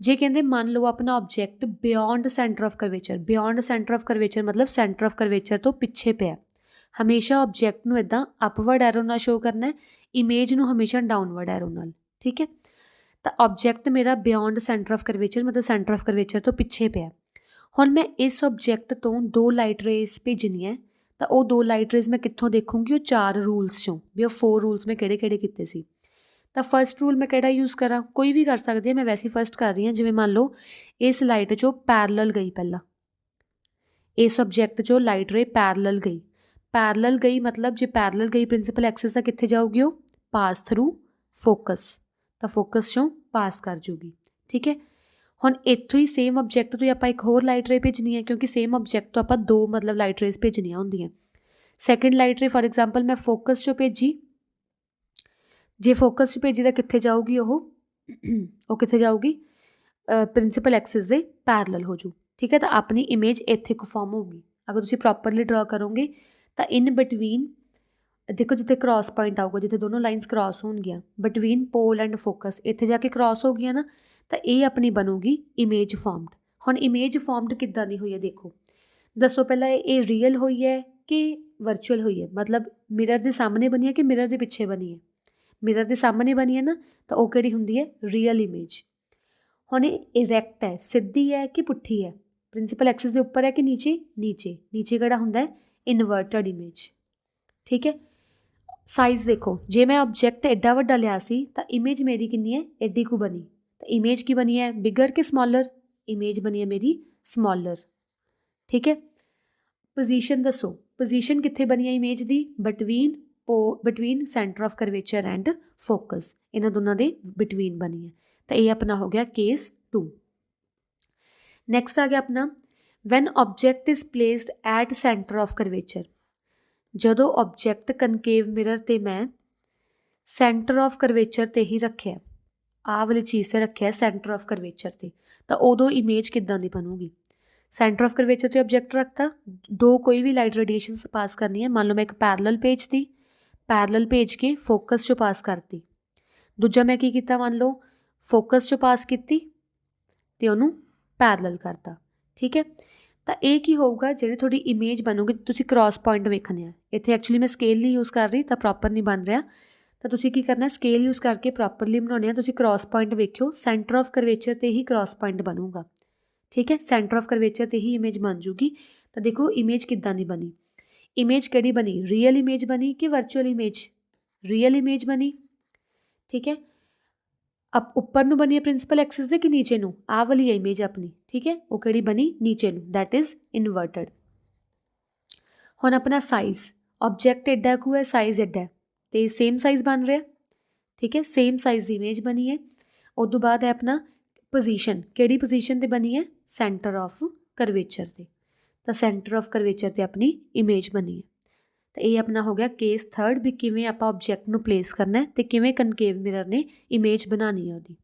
ਜੇ ਕਹਿੰਦੇ ਮੰਨ ਲਓ ਆਪਣਾ object beyond centre of curvature, beyond centre of curvature ਮਤਲਬ ਸੈਂਟਰ ਆਫ ਕਰਵੇਚਰ ਤੋਂ ਪਿੱਛੇ ਪਿਆ। ਹਮੇਸ਼ਾ ਆਬਜੈਕਟ ਨੂੰ ਇੱਦਾਂ ਅਪਵਰਡ ਐਰੋ ਨਾਲ ਸ਼ੋ ਕਰਨਾ, ਇਮੇਜ ਨੂੰ ਹਮੇਸ਼ਾ ਡਾਊਨਵਰਡ ਐਰੋ ਨਾਲ। ਠੀਕ ਹੈ, ਤਾਂ ਆਬਜੈਕਟ ਮੇਰਾ ਬਿਯੋਂਡ ਸੈਂਟਰ ਆਫ ਕਰਵੇਚਰ ਮਤਲਬ ਸੈਂਟਰ ਆਫ ਕਰਵੇਚਰ ਤੋਂ ਪਿੱਛੇ ਪਿਆ। ਹੁਣ ਮੈਂ ਇਸ ਆਬਜੈਕਟ ਤੋਂ 2 ਲਾਈਟ ਰੇਜ਼ ਭੇਜਣੀਆਂ, ਤਾਂ ਉਹ 2 ਲਾਈਟ ਰੇਜ਼ ਮੈਂ ਕਿੱਥੋਂ ਦੇਖੂੰਗੀ, ਉਹ 4 ਰੂਲਸ ਚੋਂ, ਵੀ ਉਹ 4 ਰੂਲਸ ਮੈਂ ਕਿਹੜੇ ਕਿਹੜੇ ਕੀਤੇ ਸੀ। ਤਾਂ ਫਸਟ ਰੂਲ ਮੈਂ ਕਿਹੜਾ ਯੂਜ਼ ਕਰਾਂ, ਕੋਈ ਵੀ ਕਰ ਸਕਦੀ ਹਾਂ, ਮੈਂ ਵੈਸੇ ਫਸਟ ਕਰ ਰਹੀ ਹਾਂ। ਜਿਵੇਂ ਮੰਨ ਲਓ ਇਸ ਲਾਈਟ 'ਚੋਂ ਪੈਰਲਲ ਗਈ, ਪਹਿਲਾਂ ਇਸ ਆਬਜੈਕਟ 'ਚੋਂ ਲਾਈਟ ਰੇ ਪੈਰਲਲ ਗਈ। ਪੈਰਲਲ ਗਈ ਮਤਲਬ ਜੇ ਪੈਰਲਲ ਗਈ ਪ੍ਰਿੰਸੀਪਲ ਐਕਸਿਸ ਦਾ ਕਿੱਥੇ ਜਾਊਗੀ, ਉਹ ਪਾਸ ਥਰੂ ਫੋਕਸ, ਤਾਂ ਫੋਕਸ 'ਚੋਂ ਪਾਸ ਕਰ ਜੂਗੀ। ਠੀਕ ਹੈ, ਹੁਣ ਇੱਥੋਂ ਹੀ ਸੇਮ ਆਬਜੈਕਟ ਤੋਂ ਹੀ ਆਪਾਂ ਇੱਕ ਹੋਰ ਲਾਈਟ ਰੇ ਭੇਜਣੀ ਹੈ, ਕਿਉਂਕਿ ਸੇਮ ਆਬਜੈਕਟ ਤੋਂ ਆਪਾਂ 2 ਮਤਲਬ ਲਾਈਟ ਰੇਜ਼ ਭੇਜਣੀਆਂ ਹੁੰਦੀਆਂ। ਸੈਕਿੰਡ ਲਾਈਟ ਰੇ ਫੋਰ ਐਗਜ਼ਾਮਪਲ ਮੈਂ ਫੋਕਸ 'ਚੋਂ ਭੇਜੀ, ਜੇ ਫੋਕਸ 'ਚ ਭੇਜੀ ਤਾਂ ਕਿੱਥੇ ਜਾਊਗੀ, ਉਹ ਕਿੱਥੇ ਜਾਊਗੀ, ਪ੍ਰਿੰਸੀਪਲ ਐਕਸਿਸ ਦੇ ਪੈਰਲਲ ਹੋ ਜੂ। ਠੀਕ ਹੈ, ਤਾਂ ਆਪਣੀ ਇਮੇਜ ਇੱਥੇ ਕੁ ਫਾਰਮ ਹੋਊਗੀ। ਅਗਰ ਤੁਸੀਂ ਪ੍ਰੋਪਰਲੀ ਡਰਾ ਕਰੋਗੇ ਤਾਂ ਇਨ ਬਿਟਵੀਨ ਦੇਖੋ ਜਿੱਥੇ ਕ੍ਰਾਸ ਪੁਆਇੰਟ ਆਊਗਾ, ਜਿੱਥੇ ਦੋਨੋਂ ਲਾਈਨਸ ਕ੍ਰਾਸ ਹੋਣਗੀਆਂ, ਬਿਟਵੀਨ ਪੋਲ ਐਂਡ ਫੋਕਸ ਇੱਥੇ ਜਾ ਕੇ ਕ੍ਰਾਸ ਹੋ ਗਈਆਂ ਨਾ, ਤਾਂ ਇਹ ਆਪਣੀ ਬਣੂਗੀ ਇਮੇਜ ਫਾਰਮਡ। ਹੁਣ ਇਮੇਜ ਫਾਰਮਡ ਕਿੱਦਾਂ ਦੀ ਹੋਈ ਹੈ ਦੇਖੋ, ਦੱਸੋ ਪਹਿਲਾਂ ਇਹ ਰੀਅਲ ਹੋਈ ਹੈ ਕਿ ਵਰਚੁਅਲ ਹੋਈ ਹੈ, ਮਤਲਬ ਮਿਰਰ ਦੇ ਸਾਹਮਣੇ ਬਣੀ ਹੈ ਕਿ ਮਿਰਰ ਦੇ ਪਿੱਛੇ ਬਣੀ ਹੈ। ਮਿਰਰ ਦੇ ਸਾਹਮਣੇ ਬਣੀ ਹੈ ਨਾ, ਤਾਂ ਉਹ ਕਿਹੜੀ ਹੁੰਦੀ ਹੈ, ਰੀਅਲ ਇਮੇਜ। ਹੁਣ ਇਹ ਇਰੈਕਟ ਹੈ, ਸਿੱਧੀ ਹੈ ਕਿ ਪੁੱਠੀ ਹੈ, ਪ੍ਰਿੰਸੀਪਲ ਐਕਸਿਸ ਦੇ ਉੱਪਰ ਹੈ ਕਿ ਨੀਚੇ, ਨੀਚੇ, ਨੀਚੇ ਕਿਹੜਾ ਹੁੰਦਾ ਹੈ, ਇਨਵਰਟਡ ਇਮੇਜ। ਠੀਕ ਹੈ, ਸਾਈਜ਼ ਦੇਖੋ, ਜੇ ਮੈਂ ਆਬਜੈਕਟ ਐਡਾ ਵੱਡਾ ਲਿਆ ਸੀ ਤਾਂ ਇਮੇਜ ਮੇਰੀ ਕਿੰਨੀ ਹੈ, ਐਡੀ ਕੁ ਬਣੀ। ਤਾਂ ਇਮੇਜ ਕੀ ਬਣੀ ਹੈ, ਬਿਗਰ ਕਿ ਸਮਾਲਰ, ਇਮੇਜ ਬਣੀ ਹੈ ਮੇਰੀ ਸਮਾਲਰ। ਠੀਕ ਹੈ, ਪੋਜੀਸ਼ਨ ਦੱਸੋ, ਪੋਜੀਸ਼ਨ ਕਿੱਥੇ ਬਣੀ ਹੈ image the, between centre of curvature and focus, ਇਹਨਾਂ ਦੋਨਾਂ ਦੇ ਬਿਟਵੀਨ ਬਣੀ ਹੈ। ਤਾਂ ਇਹ ਆਪਣਾ ਹੋ ਗਿਆ ਕੇਸ 2। ਨੈਕਸਟ ਆ ਗਿਆ ਆਪਣਾ when object is placed at centre of curvature. ਜਦੋਂ ਆਬਜੈਕਟ ਕਨਕੇਵ ਮਿਰਰ ਤੇ ਮੈਂ ਸੈਂਟਰ ਆਫ ਕਰਵੇਚਰ ਤੇ ਹੀ ਰੱਖਿਆ, ਆਹ ਵਾਲੀ ਚੀਜ਼ ਤੇ ਰੱਖਿਆ ਸੈਂਟਰ ਆਫ ਕਰਵੇਚਰ ਤੇ, ਤਾਂ ਉਦੋਂ ਇਮੇਜ ਕਿੱਦਾਂ ਦੀ ਬਣੂਗੀ। ਸੈਂਟਰ ਆਫ ਕਰਵੇਚਰ ਤੇ ਆਬਜੈਕਟ ਰੱਖਤਾ, 2 ਕੋਈ ਵੀ ਲਾਈਟ ਰੇਡੀਏਸ਼ਨਸ ਪਾਸ ਕਰਨੀ ਹੈ। ਮੰਨ ਲਓ ਮੈਂ ਇੱਕ ਪੈਰਲਲ ਭੇਜਤੀ, ਪੈਰਲਲ ਭੇਜ ਕੇ ਫੋਕਸ 'ਚੋਂ ਪਾਸ ਕਰਤੀ। ਦੂਜਾ ਮੈਂ ਕੀ ਕੀਤਾ, ਮੰਨ ਲਓ ਫੋਕਸ 'ਚੋਂ ਪਾਸ ਕੀਤੀ ਅਤੇ ਉਹਨੂੰ ਪੈਰਲਲ ਕਰਤਾ। ਠੀਕ ਹੈ, ਤਾਂ ਇਹ ਕੀ ਹੋਊਗਾ, ਜਿਹੜੀ ਤੁਹਾਡੀ ਇਮੇਜ ਬਣੂਗੀ, ਤੁਸੀਂ ਕ੍ਰਾਸ ਪੁਆਇੰਟ ਵੇਖਣੇ ਆ। ਇੱਥੇ ਐਕਚੁਅਲੀ ਮੈਂ ਸਕੇਲ ਨਹੀਂ ਯੂਜ਼ ਕਰ ਰਹੀ ਤਾਂ ਪ੍ਰੋਪਰ ਨਹੀਂ ਬਣ ਰਿਹਾ, ਤਾਂ ਤੁਸੀਂ ਕੀ ਕਰਨਾ, ਸਕੇਲ ਯੂਜ਼ ਕਰਕੇ ਪ੍ਰੋਪਰਲੀ ਬਣਾਉਣੇ ਆ। ਤੁਸੀਂ ਕ੍ਰਾਸ ਪੁਆਇੰਟ ਵੇਖਿਓ, ਸੈਂਟਰ ਆਫ ਕਰਵੇਚਰ ਤੇ ਹੀ ਕ੍ਰਾਸ ਪੁਆਇੰਟ ਬਣੂਗਾ। ਠੀਕ ਹੈ, ਸੈਂਟਰ ਆਫ ਕਰਵੇਚਰ ਤੇ ਹੀ ਇਮੇਜ ਬਣ ਜੂਗੀ। ਤਾਂ ਦੇਖੋ ਇਮੇਜ ਕਿੱਦਾਂ ਦੀ ਬਣੀ, ਇਮੇਜ ਕਿਹੜੀ ਬਣੀ, ਰੀਅਲ ਇਮੇਜ ਬਣੀ ਕਿ ਵਰਚੁਅਲ ਇਮੇਜ, ਰੀਅਲ ਇਮੇਜ ਬਣੀ। ਠੀਕ ਹੈ, ਉੱਪਰ ਨੂੰ ਬਣੀ ਹੈ ਪ੍ਰਿੰਸੀਪਲ ਐਕਸਿਸ ਦੇ ਕਿ ਨੀਚੇ ਨੂੰ, ਆਹ ਵਾਲੀ ਹੈ ਇਮੇਜ ਆਪਣੀ। ਠੀਕ ਹੈ, ਉਹ ਕਿਹੜੀ ਬਣੀ, ਨੀਚੇ ਨੂੰ, ਦੈਟ ਇਜ਼ ਇਨਵਰਟਡ। ਹੁਣ ਆਪਣਾ ਸਾਈਜ਼, ਆਬਜੈਕਟ ਐਡਾ ਕੁ ਹੈ, ਸਾਈਜ਼ ਐਡਾ, ਅਤੇ ਸੇਮ ਸਾਈਜ਼ ਬਣ ਰਿਹਾ। ਠੀਕ ਹੈ, ਸੇਮ ਸਾਈਜ਼ ਦੀ ਇਮੇਜ ਬਣੀ ਹੈ। ਉਸ ਤੋਂ ਬਾਅਦ ਹੈ ਆਪਣਾ ਪੋਜੀਸ਼ਨ, ਕਿਹੜੀ ਪੋਜੀਸ਼ਨ 'ਤੇ ਬਣੀ ਹੈ, ਸੈਂਟਰ ਆਫ ਕਰਵੇਚਰ 'ਤੇ, ਤਾਂ ਸੈਂਟਰ ਆਫ ਕਰਵੇਚਰ 'ਤੇ ਆਪਣੀ ਇਮੇਜ ਬਣੀ ਹੈ। ਤਾਂ ਇਹ ਆਪਣਾ ਹੋ ਗਿਆ ਕੇਸ 3 ਵੀ ਕਿਵੇਂ ਆਪਾਂ ਆਬਜੈਕਟ ਨੂੰ ਪਲੇਸ ਕਰਨਾ ਹੈ ਅਤੇ ਕਿਵੇਂ ਕਨਕੇਵ ਮਿਰਰ ਨੇ ਇਮੇਜ ਬਣਾਉਣੀ ਹੈ ਉਹਦੀ।